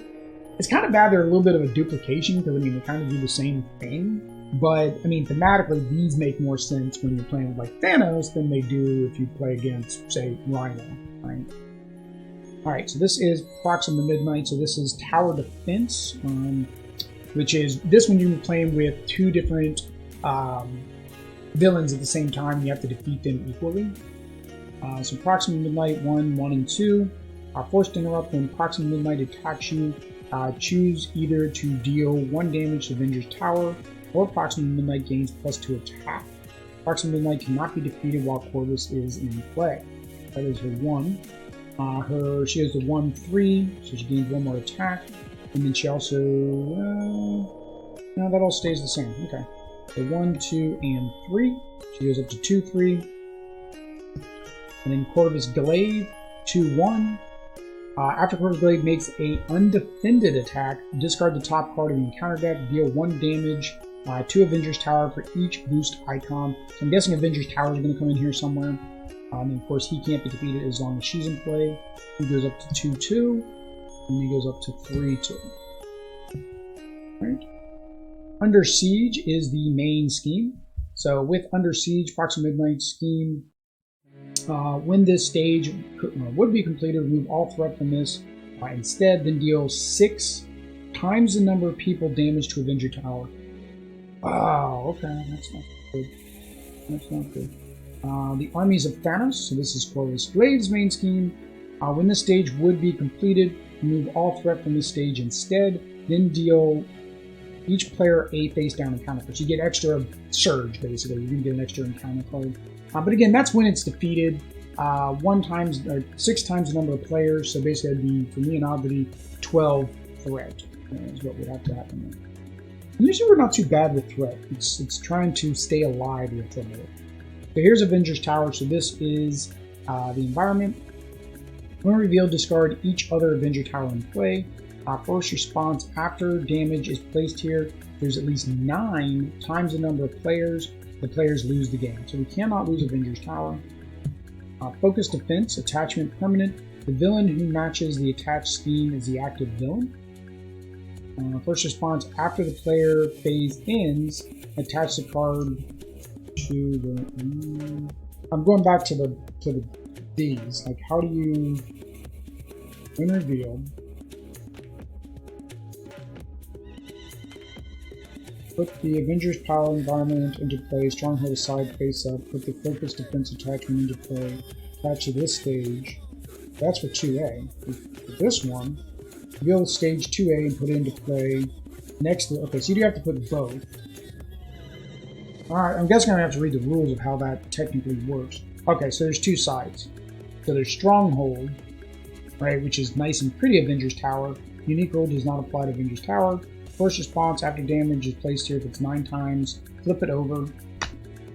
it's kind of bad they're a little bit of a duplication because I mean they kind of do the same thing. But I mean thematically these make more sense when you're playing with like Thanos than they do if you play against, say, Rhino, right? Alright, so this is Proxima Midnight, so this is Tower Defense, which is, this one you're playing with 2 different villains at the same time, and you have to defeat them equally. So Proxima Midnight 1, 1, and 2. Forced Interrupt, when Proxima Midnight attacks you, choose either to deal 1 damage to Avenger's Tower, or Proxima Midnight gains +2 attack. Proxima Midnight cannot be defeated while Corvus is in play. That is her 1. She has the 1/3, so she gains 1 more attack, and then she also, no, that all stays the same. Okay, so 1, 2, and 3. She goes up to 2, 3, and then Corvus Glaive 2, 1. After Corvus Glaive makes a undefended attack, discard the top card of the encounter deck, deal 1 damage to Avengers Tower for each boost icon. So I'm guessing Avengers Tower is going to come in here somewhere. And of course, he can't be defeated as long as she's in play. He goes up to 2/2, and he goes up to 3/2. Right. Under Siege is the main scheme. So with Under Siege, Proxima Midnight scheme, when this stage would be completed, remove all threat from this. Instead, then deal 6 times the number of people damage to Avenger Tower. Oh, okay, that's not good. That's not good. The Armies of Thanos, so this is Corvus Glaive's main scheme. When this stage would be completed, remove all threat from this stage instead, then deal each player a face down encounter card. So you get extra surge, basically. You're going to get an extra encounter card. But again, that's when it's defeated. 6 times the number of players. So basically, it'd be, for me and Ebony, 12 threat is what would have to happen there. And usually, we're not too bad with threat. It's trying to stay alive with it. So here's Avengers Tower. So this is the environment. When revealed, discard each other Avenger Tower in play. First response after damage is placed here. There's at least 9 times the number of players. The players lose the game. So we cannot lose Avengers Tower. Focus Defense, attachment permanent. The villain who matches the attached scheme is the active villain. First response after the player phase ends, attach the card to the. I'm going back to the D's. Like, how do you when revealed? Put the Avengers Power environment into play, Stronghold aside, face up, put the Focus Defense attachment into play, attach to this stage. That's for 2A. For this one, reveal stage 2A and put it into play next to, okay, so you do have to put both. Alright, I'm guessing I'm going to have to read the rules of how that technically works. Okay, so there's 2 sides. So there's Stronghold, right, which is nice and pretty Avengers Tower. Unique rule does not apply to Avengers Tower. First response after damage is placed here if it's 9 times. Flip it over.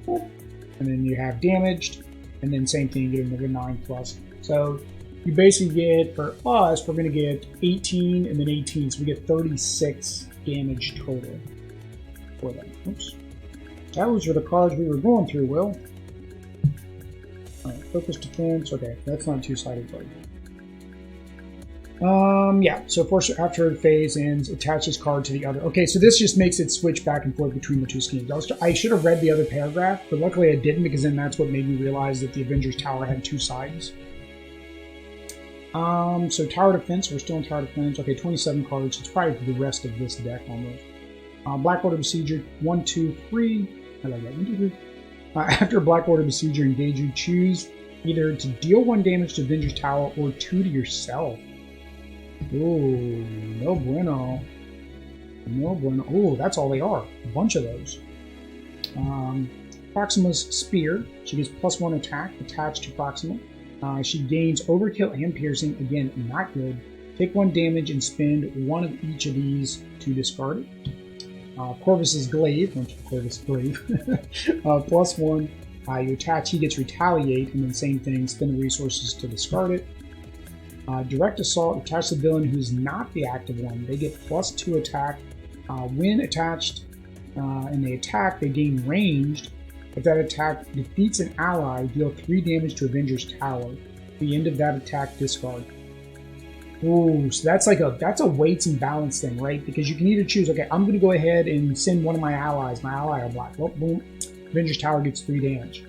And then you have damaged. And then same thing, you get another 9 plus. So you basically get, for us, we're going to get 18 and then 18. So we get 36 damage total for that. Oops. Those were the cards we were going through, Will. Alright, Focus Defense. Okay, that's not a 2-sided card. Yeah, so after phase ends, attach this card to the other. Okay, so this just makes it switch back and forth between the 2 schemes. I should have read the other paragraph, but luckily I didn't, because then that's what made me realize that the Avengers Tower had 2 sides. So Tower Defense, we're still in Tower Defense. Okay, 27 cards. It's probably the rest of this deck almost. Black Order Besieger, 1, 2, 3. I like that. 1, 2, 3. After Black Order Besieger engage you, choose either to deal 1 damage to Avengers Tower or 2 to yourself. Ooh, no bueno. No bueno. Ooh, that's all they are. A bunch of those. Proxima's Spear. She gets +1 attack attached to Proxima. She gains Overkill and Piercing. Again, not good. Take 1 damage and spend 1 of each of these to discard it. Corvus's Glaive. Corvus Glaive. +1. You attach, he gets Retaliate, and then same thing, spend the resources to discard it. Direct Assault, attach the villain who's not the active one. They get +2 attack. When attached and they attack, they gain ranged. If that attack defeats an ally, deal 3 damage to Avengers Tower. At the end of that attack, discard. Ooh, so that's a weights and balance thing, right? Because you can either choose, okay, I'm going to go ahead and send one of my allies. My ally are black. Well, boom, Avengers Tower gets 3 damage.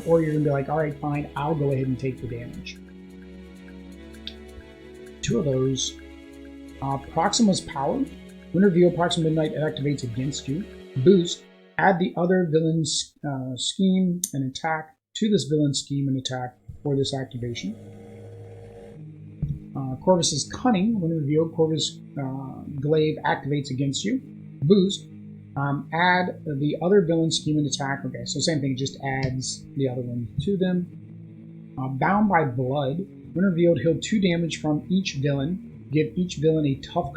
Or you're going to be like, all right, fine, I'll go ahead and take the damage. 2 of those. Proxima's Power. When revealed, Proxima Midnight activates against you. Boost. Add the other villain's scheme and attack to this villain's scheme and attack for this activation. Corvus's Cunning. When revealed, Corvus Glaive activates against you. Boost. Add the other villain's scheme and attack. Okay, so same thing, it just adds the other one to them. Bound by Blood. When revealed, heal 2 damage from each villain. Give each villain a tough...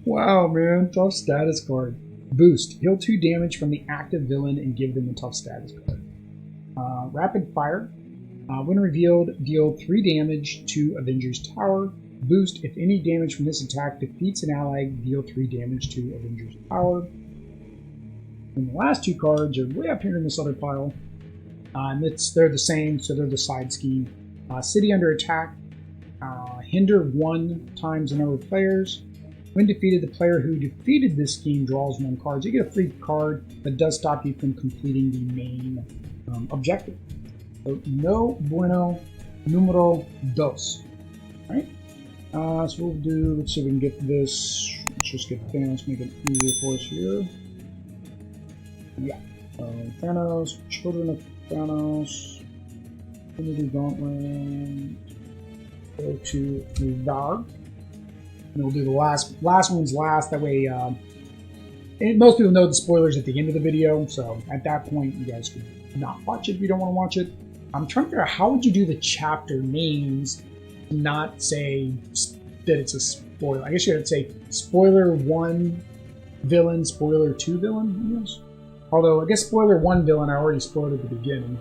Wow, man. Tough status card. Boost. Heal 2 damage from the active villain and give them a tough status card. Rapid Fire. When revealed, deal 3 damage to Avenger's Tower. Boost, if any damage from this attack defeats an ally, deal 3 damage to Avenger's Tower. And the last 2 cards are way up here in this other pile. And they're the same, so they're the side scheme. City under attack. Hinder 1 times the number of players. When defeated, the player who defeated this scheme draws 1 card. So you get a free card that does stop you from completing the main objective. So, no bueno numero dos. Right? So we'll do, let's see if we can get this. Let's just get Thanos, make it easier for us here. Yeah. Thanos, Children of Thanos, Infinity Gauntlet, go to Varg. And we'll do the last one's last. That way, and most people know the spoilers at the end of the video, so at that point, you guys can not watch it if you don't want to watch it. I'm trying to figure out how would you do the chapter names to not say that it's a spoiler. I guess you would say spoiler 1 villain, spoiler 2 villain, I guess. Although, I guess spoiler 1 villain I already spoiled at the beginning.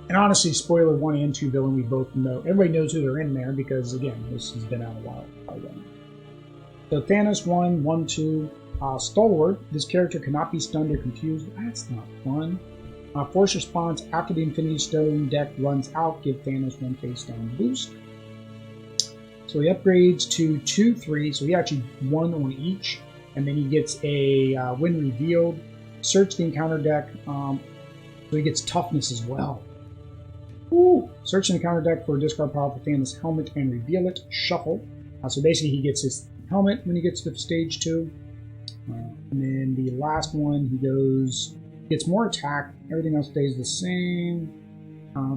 And honestly, spoiler 1 and 2 villain, we both know. Everybody knows who they're in there because, again, this has been out a while. So Thanos 1, 1, 2. Stalwart. This character cannot be stunned or confused. That's not fun. Force response. After the Infinity Stone deck runs out, give Thanos 1 face down boost. So he upgrades to 2, 3. So he actually 1 on each. And then he gets a when revealed. Search the encounter deck. So he gets toughness as well. Ooh. Search the encounter deck for a discard pile for Thanos' helmet and reveal it. Shuffle. So basically he gets his helmet when he gets to stage 2. And then the last one, he gets more attack. Everything else stays the same.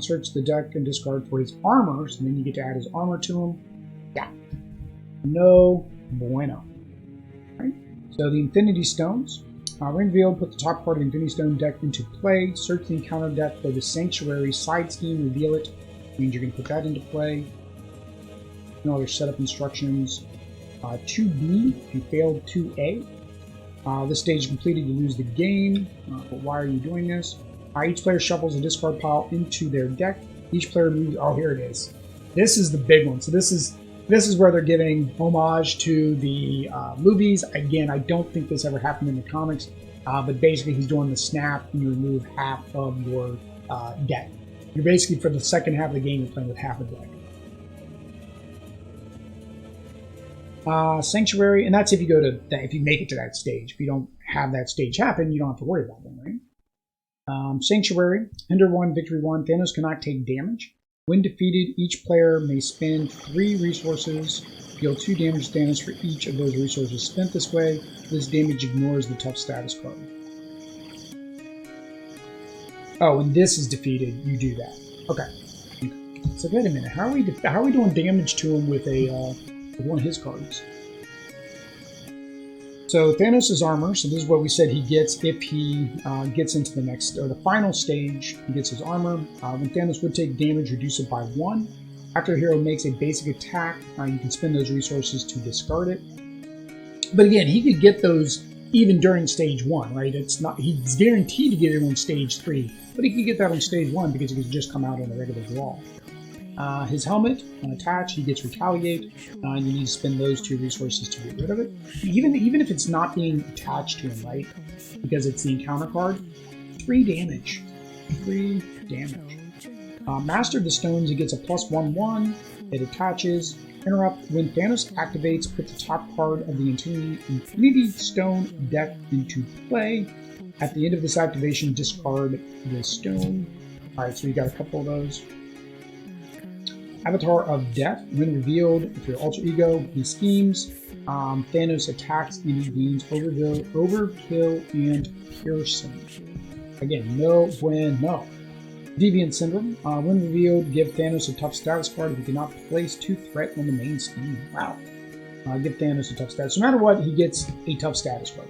Search the deck and discard for his armor. So then you get to add his armor to him. Yeah. No bueno. Right? So the Infinity Stones. When revealed, put the top card of the Infinity Stone deck into play. Search the encounter deck for the Sanctuary side scheme. Reveal it. Means you're going to put that into play. No other setup instructions. 2B if you failed 2A. This stage is completed, you lose the game. But why are you doing this? Each player shuffles a discard pile into their deck. Each player moves. Oh, here it is. This is the big one. So this is where they're giving homage to the movies. Again, I don't think this ever happened in the comics, but basically he's doing the snap and you remove half of your deck. You're basically, for the second half of the game, you're playing with half a deck. Sanctuary, and that's if you go to that, if you make it to that stage. If you don't have that stage happen, you don't have to worry about them, right? Sanctuary, Hinder 1, Victory 1. Thanos cannot take damage. When defeated, each player may spend 3 resources, deal 2 damage to Thanos for each of those resources spent this way. This damage ignores the tough status card. Oh, when this is defeated, you do that. Okay. So wait a minute, how are we doing damage to him with a with one of his cards? So Thanos' armor, so this is what we said he gets if he gets into the next, or the final stage, he gets his armor. When Thanos would take damage, reduce it by 1. After a hero makes a basic attack, you can spend those resources to discard it. But again, he could get those even during stage 1, right? It's not, he's guaranteed to get it on stage 3, but he could get that on stage 1 because it could just come out on a regular draw. His helmet, unattached, he gets retaliate. You need to spend those 2 resources to get rid of it. Even if it's not being attached to him, right? Because it's the encounter card. 3 damage. 3 damage. Master of the Stones, he gets a +1/1. It attaches. Interrupt. When Thanos activates, put the top card of the Infinity Stone deck into play. At the end of this activation, discard the stone. Alright, so you got a couple of those. Avatar of Death. When revealed, if you're alter ego, he schemes. Thanos attacks and he gains overkill and piercing. Again, no bueno. Deviant Syndrome. When revealed, give Thanos a tough status card if he cannot place 2 threat on the main scheme. Wow. Give Thanos a tough status. No matter what, he gets a tough status card.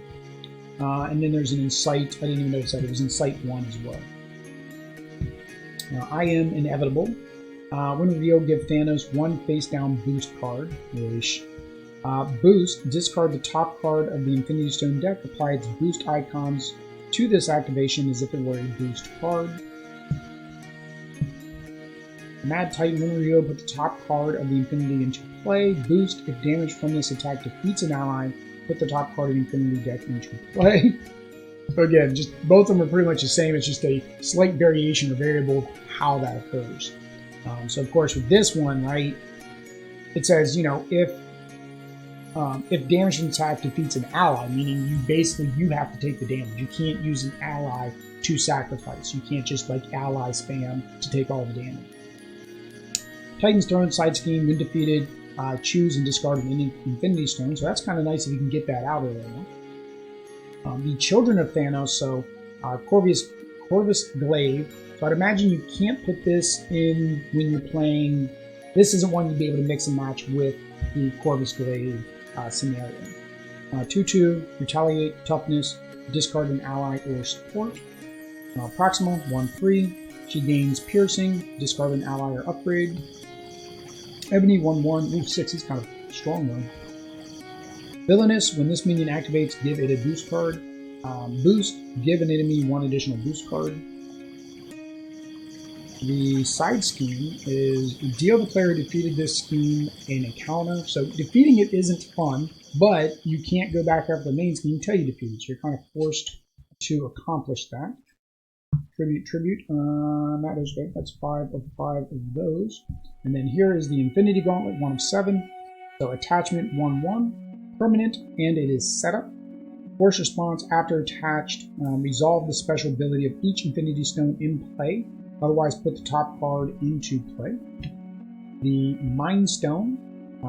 And then there's an Insight. I didn't even notice that. It was Insight 1 as well. I am inevitable. When revealed, give Thanos 1 face-down boost card. Boost, discard the top card of the Infinity Stone deck. Apply its boost icons to this activation as if it were a boost card. Mad Titan when revealed, put the top card of the Infinity into play. Boost, if damage from this attack defeats an ally, put the top card of the Infinity deck into play. So again, just both of them are pretty much the same. It's just a slight variation or variable of how that occurs. So of course with this one, right, it says, you know, if damage from attack defeats an ally, meaning you have to take the damage. You can't use an ally to sacrifice. You can't just like ally spam to take all the damage. Titan's Throne side scheme, when defeated, choose and discard an Infinity Stone. So that's kind of nice if you can get that out early on. The Children of Thanos, so Corvus Glaive. So I'd imagine you can't put this in when you're playing. This isn't one you'd be able to mix and match with the Corvus Glaive scenario. 2/2, Retaliate, Toughness, discard an ally or support. Proximal, 1/3. She gains Piercing, discard an ally or upgrade. Ebony, 1/1. Ooh, 6 is kind of strong though. Villainous, when this minion activates, give it a boost card. Boost, give an enemy 1 additional boost card. The side scheme is deal the player who defeated this scheme in a counter. So defeating it isn't fun, but you can't go back after the main scheme until you defeat it. So you're kind of forced to accomplish that. Tribute, that is good. That's 5 of 5 of those. And then here is the Infinity Gauntlet, 1 of 7. So attachment 1/1, permanent, and it is set up. Force response after attached, resolve the special ability of each Infinity Stone in play. Otherwise, put the top card into play. The Mind Stone,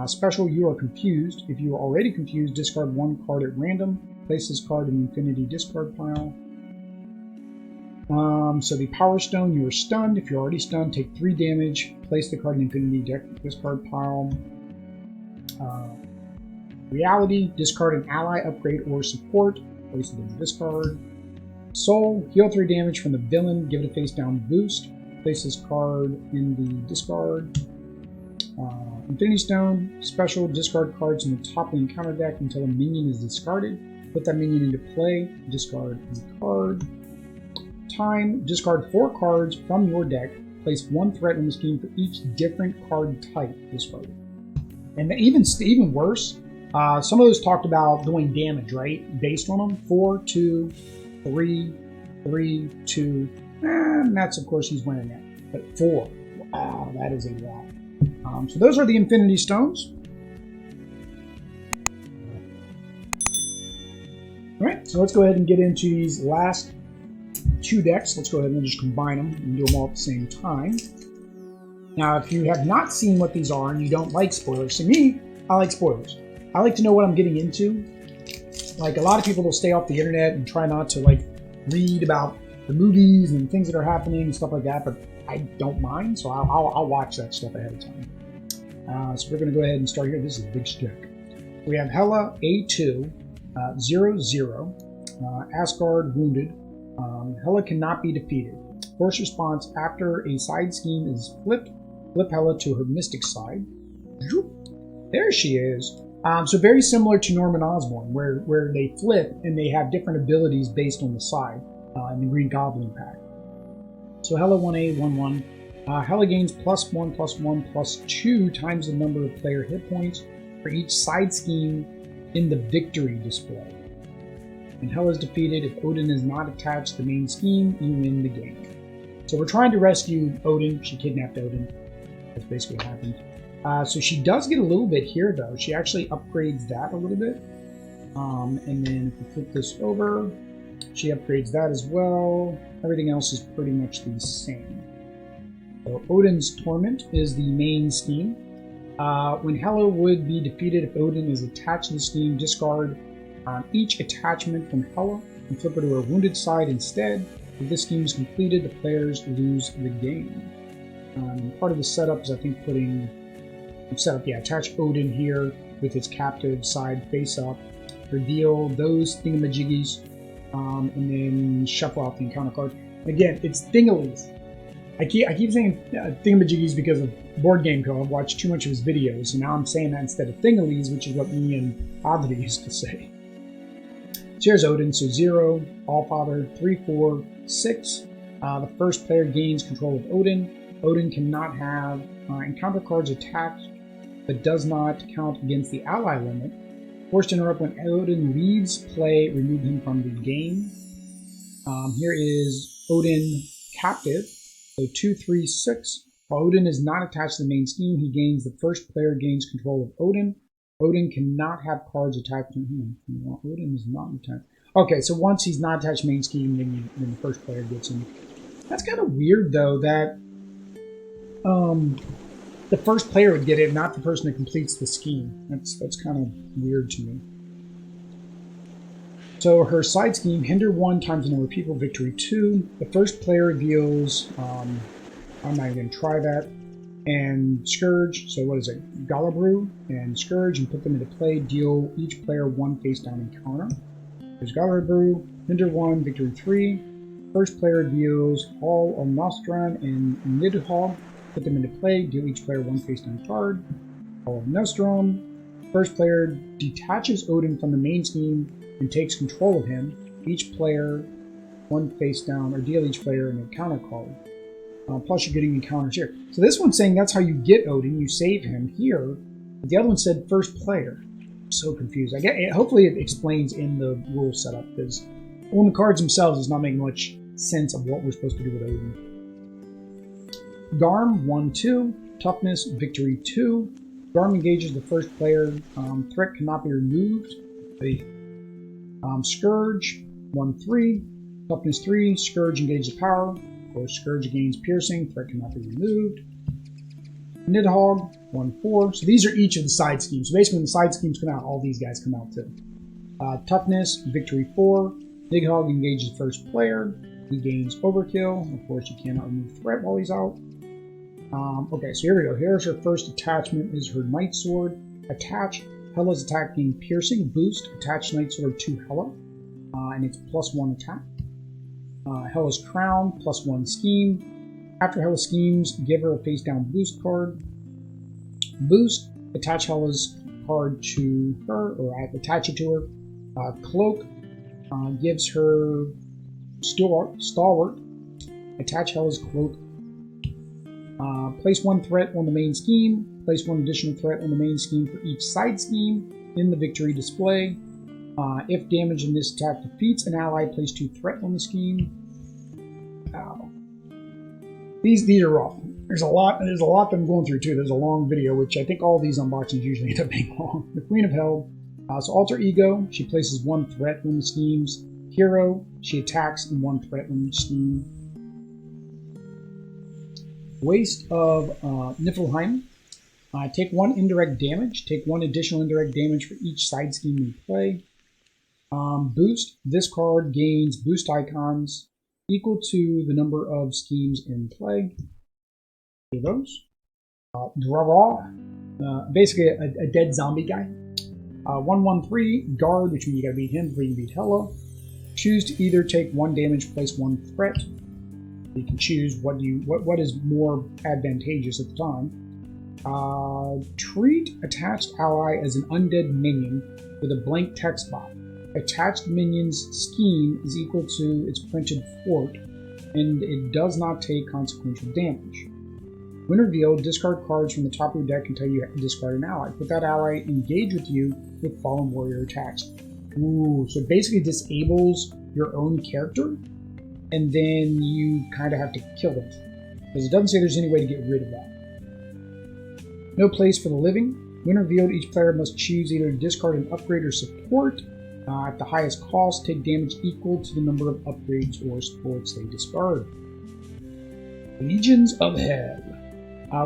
special, you are confused. If you are already confused, discard 1 card at random. Place this card in the Infinity discard pile. So the Power Stone, you are stunned. If you're already stunned, take 3 damage. Place the card in the Infinity discard pile. Reality, discard an ally, upgrade, or support. Place it in the discard. Soul, heal 3 damage from the villain. Give it a face down boost. Place this card in the discard. Infinity Stone, special, discard cards in the top of the encounter deck until a minion is discarded. Put that minion into play. Discard a card. Time, discard 4 cards from your deck. Place 1 threat on the scheme for each different card type discarded. And even worse, some of those talked about doing damage, right? Based on them. 4, 2, 3, 3, 2. And that's, of course, he's winning that. But 4. Wow, that is a lot. So those are the Infinity Stones. Alright, so let's go ahead and get into these last 2 decks. Let's go ahead and just combine them and do them all at the same time. Now, if you have not seen what these are and you don't like spoilers, to me, I like spoilers. I like to know what I'm getting into. Like, a lot of people will stay off the internet and try not to, like, read about the movies and things that are happening and stuff like that, but I don't mind, so I'll watch that stuff ahead of time. So we're going to go ahead and start here. This is a big deck. We have Hela, A2, 0/0, Asgard, Wounded. Hela cannot be defeated. Force response after a side scheme is flipped. Flip Hela to her mystic side. There she is. So very similar to Norman Osborn, where they flip and they have different abilities based on the side in the Green Goblin pack. So Hela 1A, 1/1. Hela gains +1/+1/+2 times the number of player hit points for each side scheme in the victory display. When Hela is defeated, if Odin is not attached to the main scheme, you win the game. So we're trying to rescue Odin. She kidnapped Odin. That's basically what happened. So she does get a little bit here, though. She actually upgrades that a little bit. And then if we flip this over, she upgrades that as well. Everything else is pretty much the same. So Odin's Torment is the main scheme. When Hela would be defeated, if Odin is attached to the scheme, discard each attachment from Hela and flip it to her wounded side instead. If this scheme is completed, the players lose the game. Part of the setup is, I think, attach Odin here with its captive side face up. Reveal those thingamajiggies, and then shuffle out the encounter card. Again, it's thingalies. I keep saying thingamajiggies because of Board Game Co. I've watched too much of his videos, so now I'm saying that instead of thingalies, which is what me and Oddly used to say. So here's Odin, so 0, Allfather, 3, 4, 6. The first player gains control of Odin. Odin cannot have encounter cards attacked but does not count against the ally limit. Forced to interrupt when Odin leaves play, remove him from the game. Here is Odin captive. So 2, 3, 6. While Odin is not attached to the main scheme, he gains the first player gains control of Odin. Odin cannot have cards attached to him. Odin is not attached. Okay, so once he's not attached to the main scheme, then the first player gets him. That's kind of weird, though, that the first player would get it, not the person that completes the scheme. That's kind of weird to me. So her side scheme, hinder 1 times the number of people, victory 2. The first player deals, I'm not even going to try that, and Scourge, so what is it, Galabru and Scourge, and put them into play, deal each player 1 face down encounter. There's Galabru, hinder 1, victory 3. First player deals Hall of Nostrum and Nidhogg, put them into play, deal each player 1 face down card. Hall of Nostrum. First player detaches Odin from the main scheme and takes control of him. Each player 1 face down, or deal each player an encounter card. Plus you're getting encounters here. So this one's saying that's how you get Odin, you save him here. But the other one said first player. I'm so confused. Hopefully it explains in the rule setup, because on the cards themselves is not making much sense of what we're supposed to do with Odin. Garm 1, 2, toughness, victory 2. Garm engages the first player. Threat cannot be removed. Scourge 1, 3, toughness 3. Scourge engages the power. Of course, Scourge gains piercing. Threat cannot be removed. Nidhogg 1, 4. So these are each of the side schemes. So basically, when the side schemes come out, all these guys come out too. Toughness, victory 4. Nidhogg engages the first player. He gains overkill. Of course, you cannot remove threat while he's out. Okay, so here we go. Here's her first attachment, is her Night Sword. Attach Hela's attack gain piercing. Boost, attach Night Sword to Hela. And it's +1 attack. Hela's Crown, +1 scheme. After Hela schemes, give her a face down boost card. Boost, attach Hela's card to her, or attach it to her. Cloak gives her Stalwart. Attach Hela's Cloak. Place 1 threat on the main scheme. Place 1 additional threat on the main scheme for each side scheme in the victory display. If damage in this attack defeats an ally, place 2 threat on the scheme. These are rough. There's a lot that I'm going through too. There's a long video, which I think all these unboxings usually end up being long. The Queen of Hell. So alter ego, she places 1 threat on the schemes. Hero, she attacks and 1 threat on each scheme. Waste of Niflheim. Take 1 indirect damage. Take 1 additional indirect damage for each side scheme in play. Boost. This card gains boost icons equal to the number of schemes in play. Do those. Draw. Basically a dead zombie guy. 1/1/3 guard, which means you gotta beat him before you can beat Hela. Choose to either take 1 damage, place 1 threat. You can choose what is more advantageous at the time. Treat attached ally as an undead minion with a blank text box. Attached minion's scheme is equal to its printed fort, and it does not take consequential damage. When revealed, discard cards from the top of your deck until you discard an ally. Put that ally engage with you with Fallen Warrior attached. Ooh, so it basically disables your own character, and then you kind of have to kill them. Because it doesn't say there's any way to get rid of that. No place for the living. When revealed, each player must choose either to discard an upgrade or support. At the highest cost, take damage equal to the number of upgrades or supports they discard. Legions of Hell.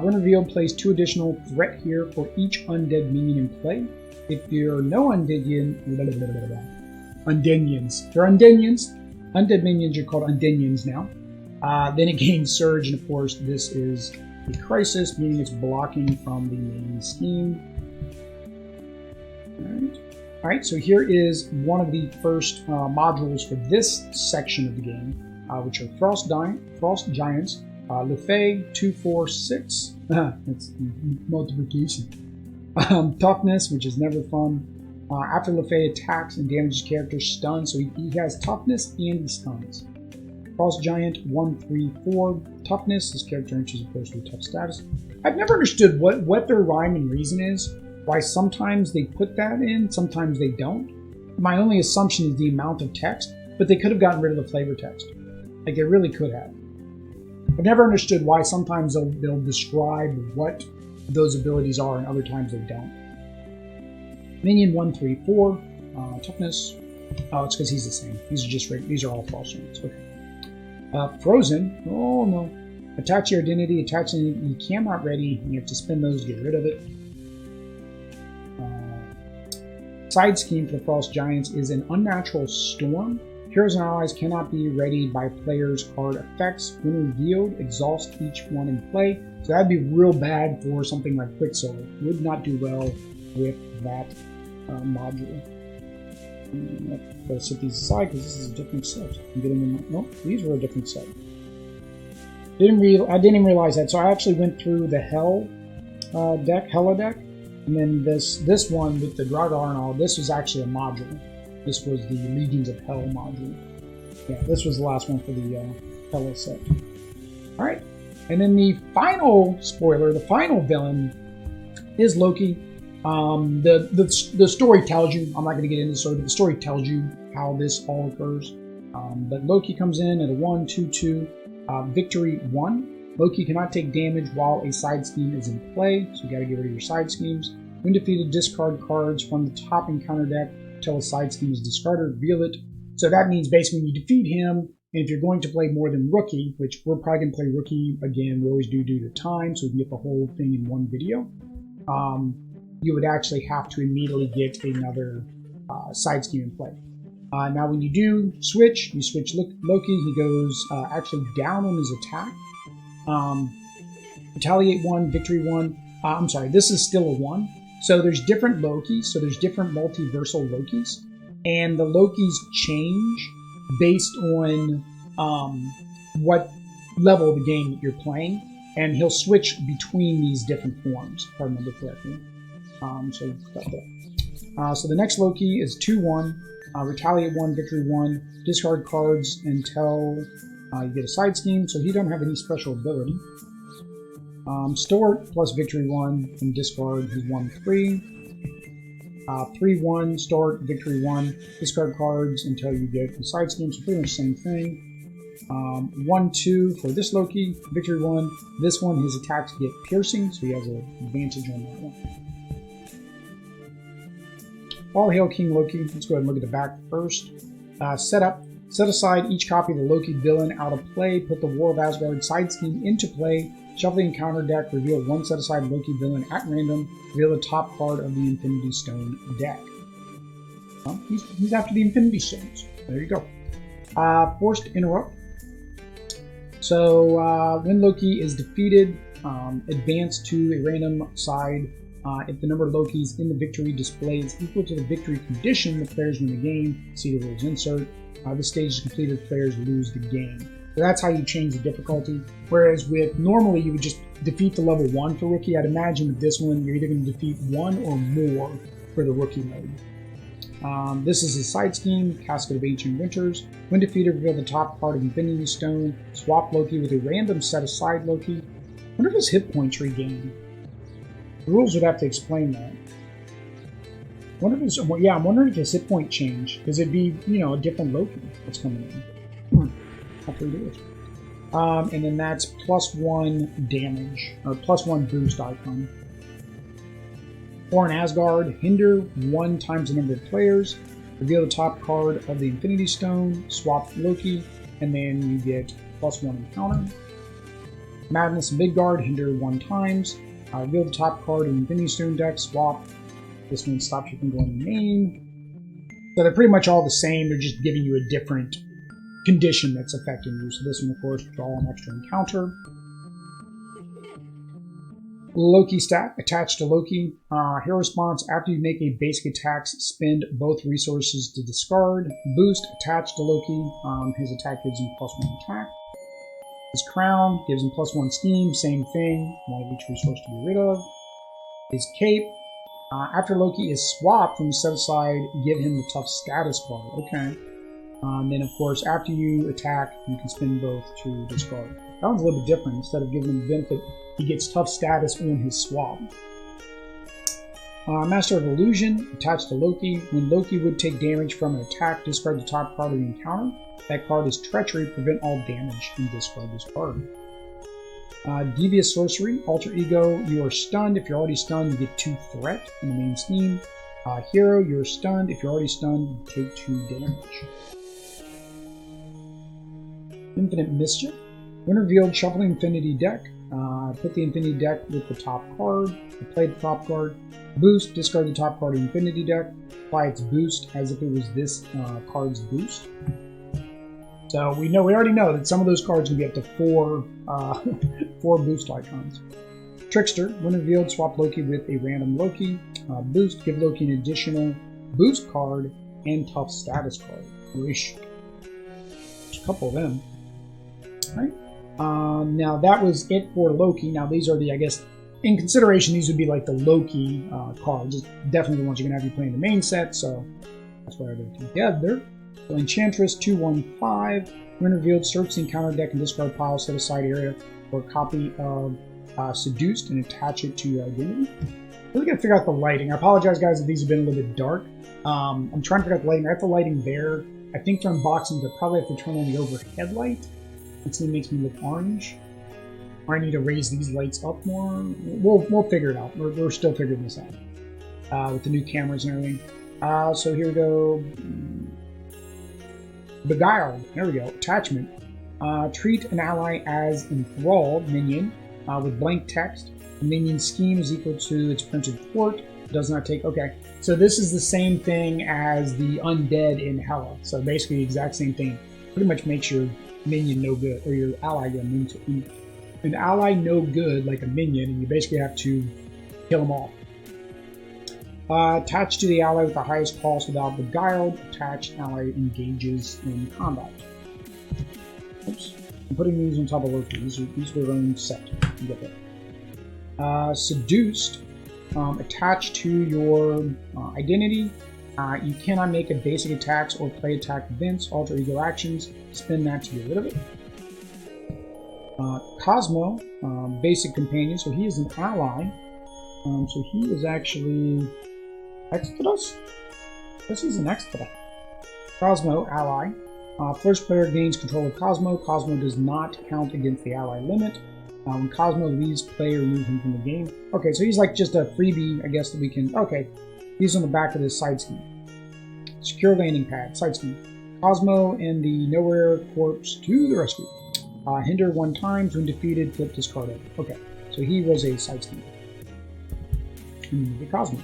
When revealed, place 2 additional threat here for each undead minion in play. If there are no Undenions, undead minions are called Undenions now. Then it gains Surge, and of course this is a crisis, meaning it's blocking from the main scheme. Alright, so here is one of the first modules for this section of the game, which are Frost Giants, Lefay 2, 4, 6. That's multiplication. Toughness, which is never fun. After Lefay attacks and damages character stunned, so he has toughness and he stuns. Frost Giant, 1/3/4 toughness. This character enters, of course, with tough status. I've never understood what their rhyme and reason is. Why sometimes they put that in, sometimes they don't. My only assumption is the amount of text, but they could have gotten rid of the flavor text. Like, they really could have. I've never understood why sometimes they'll describe what those abilities are and other times they don't. Minion, 1/3/4 toughness. Oh, it's because he's the same. These are all false ones. Okay. Frozen. Oh no. Attach your identity. Attach anything you cannot ready. You have to spend those to get rid of it. Side scheme for the Frost Giants is an unnatural storm. Heroes and allies cannot be readied by players' card effects. When revealed, exhaust each one in play. So that'd be real bad for something like Quicksilver. Would not do well with that module. Let's set these aside because this is a different set. I'm getting them. Nope, these were a different set. I didn't even realize that. So I actually went through the Hela deck, and then this one with the Dragar and all. This was actually a module. This was the Legions of Hell module. Yeah, this was the last one for the Hela set. All right, and then the final spoiler, the final villain is Loki. The story tells you. I'm not going to get into the story, but the story tells you how this all occurs. But Loki comes in at a 1/2/2, victory 1. Loki cannot take damage while a side scheme is in play, so you got to get rid of your side schemes. When defeated, discard cards from the top encounter deck until a side scheme is discarded. Reveal it. So that means basically when you defeat him, and if you're going to play more than Rookie, which we're probably going to play Rookie again, we always do due to time, so we can get the whole thing in one video. You would actually have to immediately get another side scheme in play. Now when you do switch, you switch Loki, he goes actually down on his attack. Retaliate 1, victory 1. I'm sorry, this is still a 1. So there's different Lokis, so there's different multiversal Lokis. And the Lokis change based on what level of the game that you're playing. And he'll switch between these different forms, if I remember correctly. So the next Loki is 2/1, retaliate 1, victory 1, discard cards until you get a side scheme, so he don't have any special ability. Store plus victory 1 and discard, he's 1/3. 3/1, start, victory 1, discard cards until you get the side scheme, so pretty much the same thing. 1/2 for this Loki, victory 1. This one, his attacks get piercing, so he has an advantage on that one. All hail King Loki. Let's go ahead and look at the back first. Setup. Set aside each copy of the Loki villain out of play. Put the War of Asgard side scheme into play. Shuffle the encounter deck. Reveal one set aside Loki villain at random. Reveal the top card of the Infinity Stone deck. Well, he's after the Infinity Stones. There you go. Forced interrupt. So when Loki is defeated, advance to a random side. If the number of Lokis in the victory display is equal to the victory condition, the players win the game. See the rules insert. This stage is completed, players lose the game. So that's how you change the difficulty. Whereas with normally you would just defeat the level 1 for Rookie. I'd imagine with this one you're either going to defeat 1 or more for the Rookie mode. This is his side scheme, Casket of Ancient Winters. When defeated, reveal the top card of Infinity Stone. Swap Loki with a random set aside Loki. I wonder if his hit points regain. The rules would have to explain that. I'm wondering if his hit point change, because it'd be, a different Loki that's coming in. Have to do it. And then that's +1 damage, or +1 boost icon. For an Asgard, hinder 1 times the number of players. Reveal the top card of the Infinity Stone, swap Loki, and then you get +1 encounter. Madness and Midgard, hinder 1 times. Reveal the top card of the Infinity Stone deck, swap. This one stops you from going to main. So they're pretty much all the same, they're just giving you a different condition that's affecting you. So this one, of course, draw an extra encounter. Loki stat, attached to Loki. Hero response, after you make a basic attack, spend both resources to discard. Boost, attached to Loki. His attack gives him +1 attack. His crown gives him +1 scheme, same thing, one of each resource to be rid of. His cape, after Loki is swapped from set aside, give him the tough status card. Okay. Then, of course, after you attack, you can spin both to discard. That one's a little bit different. Instead of giving him the benefit, he gets tough status on his swap. Master of Illusion, attached to Loki. When Loki would take damage from an attack, discard the top card of the encounter. That card is Treachery, prevent all damage, and discard this card. Devious Sorcery, Alter Ego, you are stunned. If you're already stunned, you get 2 threat in the main scheme. Hero, you're stunned. If you're already stunned, you take 2 damage. Infinite Mischief. When revealed, shuffle the Infinity deck. Put the Infinity deck with the top card. Play the top card. Boost, discard the top card of the Infinity deck. Apply its boost as if it was this card's boost. So we already know that some of those cards can get up to 4 boost icons. Trickster, when revealed, swap Loki with a random Loki. Boost, give Loki an additional boost card and tough status card. There's a couple of them. All right. Now that was it for Loki. Now these are the, I guess, in consideration, these would be like the Loki cards. It's definitely the ones you're going to have you playing the main set, so that's why they're together. So Enchantress 2/1/5. When revealed, search the encounter deck and discard pile, set aside area for a copy of Seduced and attach it to your identity. Really got to figure out the lighting. I apologize, guys, if these have been a little bit dark. I'm trying to figure out the lighting. I have the lighting there. I think for unboxing, I probably have to turn on the overhead light. It makes me look orange. Or I need to raise these lights up more. We'll figure it out. We're still figuring this out with the new cameras and everything. So here we go. Beguiled. There we go. Attachment. Treat an ally as enthralled minion with blank text. The minion scheme is equal to its printed port. Does not take. Okay. So this is the same thing as the undead in Hela. So basically the exact same thing. Pretty much makes your minion no good, or your ally an ally no good like a minion, and you basically have to kill them all. Attached to the ally with the highest cost without Beguiled, attached ally engages in combat. Oops. I'm putting these on top of Loki. These are their own set. You get that. Seduced. Attached to your identity. You cannot make a basic attacks or play attack events, alter ego actions. Spin that to get rid of it. Cosmo, basic companion, so he is an ally. So he is actually Exodus? I guess he's an Exodus. Cosmo, ally. First player gains control of Cosmo. Cosmo does not count against the ally limit. When Cosmo leaves play, remove him from the game. Okay, so he's like just a freebie, I guess, that we can... Okay, he's on the back of this side scheme. Secure landing pad, side scheme. Cosmo and the Nowhere Corpse to the rescue. Hinder 1 time, when defeated, flip this card over. Okay, so he was a side scheme. And the Cosmo.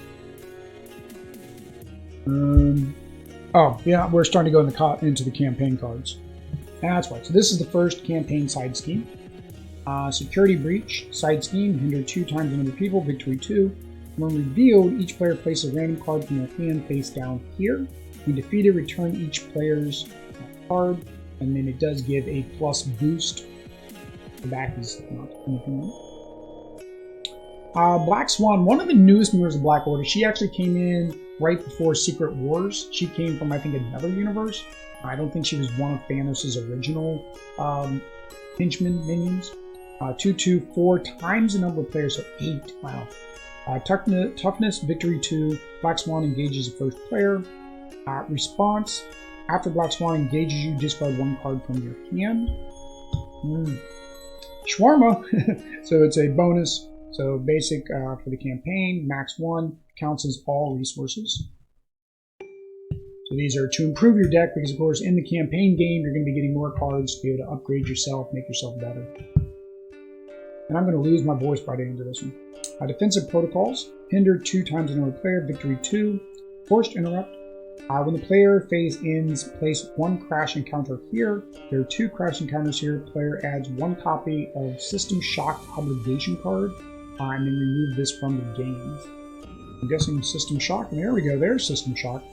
Oh, yeah, we're starting to go into the campaign cards. That's right, so this is the first campaign side scheme. Security Breach, side scheme, hinder 2 times the number of people, victory 2. When revealed, each player places a random card from their hand face down here. When defeated, return each player's card, and then it does give a plus boost. The back is not anything else. Black Swan, one of the newest members of Black Order. She actually came in right before Secret Wars. She came from, I think, another universe. I don't think she was one of Thanos' original henchmen minions. 2/2, 4 times the number of players, so 8. Wow. Toughness, victory 2. Black Swan engages the first player. Response, after Black Swan engages you, discard 1 card from your hand. Shawarma, so it's a bonus. So basic for the campaign, max 1, counts as all resources. So these are to improve your deck because, of course, in the campaign game, you're going to be getting more cards to be able to upgrade yourself, make yourself better. And I'm going to lose my voice by the end of this one. Defensive Protocols, hinder 2 times the number of player, victory 2. Forced Interrupt. When the player phase ends, place 1 crash encounter here. There are 2 crash encounters here. Player adds 1 copy of System Shock Obligation card, and then remove this from the game. I'm guessing System Shock, and there we go, there's System Shock.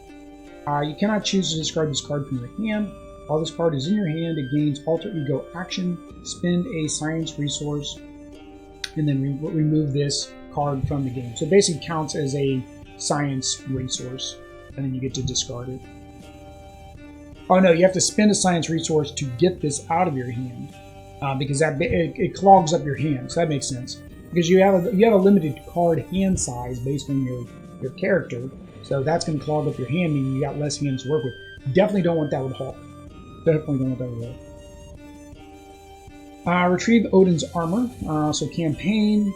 You cannot choose to discard this card from your hand. While this card is in your hand, it gains Alter Ego action. Spend a science resource, and then remove this card from the game. So it basically counts as a science resource, and then you get to discard it. Oh no, you have to spend a science resource to get this out of your hand, because it clogs up your hand. So that makes sense, because you have a limited card hand size based on your character. So that's going to clog up your hand, meaning you got less hands to work with. Definitely don't want that with Hulk. Definitely don't want that with Hulk. Retrieve Odin's armor. So campaign.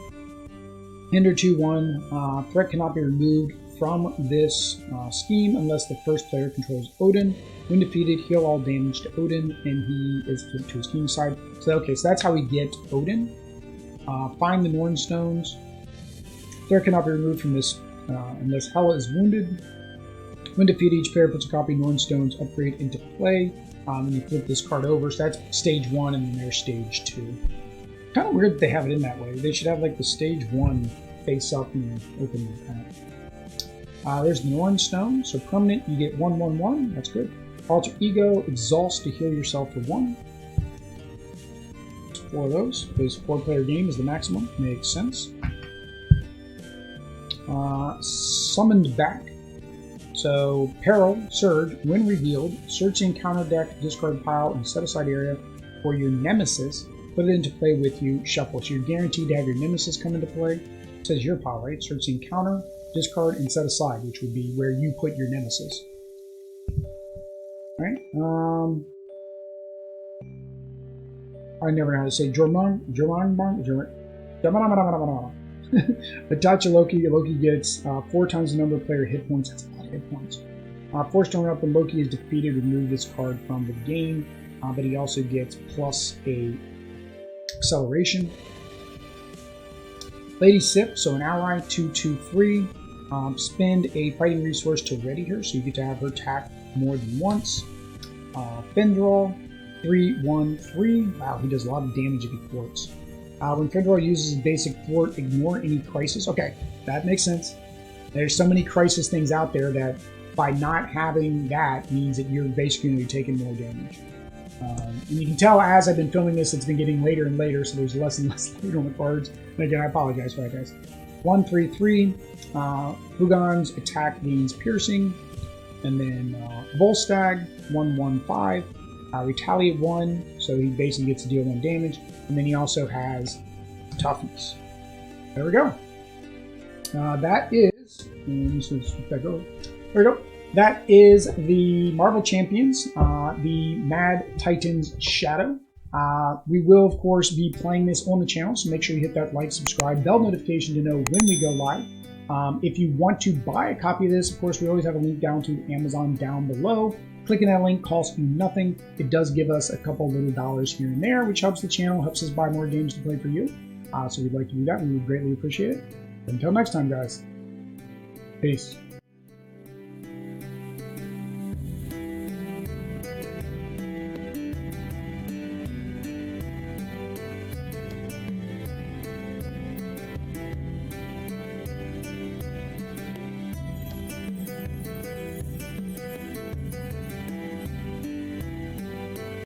Hinder 2/1. Threat cannot be removed from this scheme unless the first player controls Odin. When defeated, heal all damage to Odin, and he is flipped to his king side. So okay, so that's how we get Odin. Find the Norn Stones. Threat cannot be removed from this unless Hela is wounded. When defeated, each player puts a copy of Norn Stones upgrade into play. And you flip this card over. So that's stage 1, and then there's stage 2. Kind of weird that they have it in that way. They should have like the stage 1 face up and open the pack. There's the Norn Stone. So permanent, you get 1/1/1. That's good. Alter Ego, Exhaust to heal yourself for 1. 4 of those. This 4-player game is the maximum. Makes sense. Summoned back. So Peril, Surge, when revealed, search the encounter deck, discard pile, and set aside area for your nemesis. Put it into play with you, shuffle. So you're guaranteed to have your nemesis come into play. It says your pile, right? Search the encounter, discard, and set aside, which would be where you put your nemesis. Alright. I never know how to say Jormung. Attach a Loki. Loki gets 4 times the number of player hit points. That's a lot of hit points. Forced to run up when Loki is defeated, remove this card from the game. But he also gets plus a acceleration. Lady Sip, so an ally, 2/2/3. Spend a fighting resource to ready her, so you get to have her attack more than once. Fendral, 3/1/3. Wow, he does a lot of damage if he thwarts. When Fendral uses his basic thwart, ignore any crisis. Okay, that makes sense. There's so many crisis things out there that by not having that means that you're basically going to be taking more damage. And you can tell as I've been filming this, it's been getting later and later, so there's less and less later on the cards. And again, I apologize for that, guys. 1/3/3. Hugon's attack gains piercing. And then Volstagg, 1/1/5. Retaliate 1, so he basically gets to deal 1 damage. And then he also has toughness. There we go. That is, there we go. That is the Marvel Champions, the Mad Titans Shadow. We will, of course, be playing this on the channel, so make sure you hit that like, subscribe, bell notification to know when we go live. If you want to buy a copy of this, of course, we always have a link down to Amazon down below. Clicking that link costs you nothing. It does give us a couple little dollars here and there, which helps the channel, helps us buy more games to play for you. So we'd like to do that, and we would greatly appreciate it. Until next time, guys. Peace.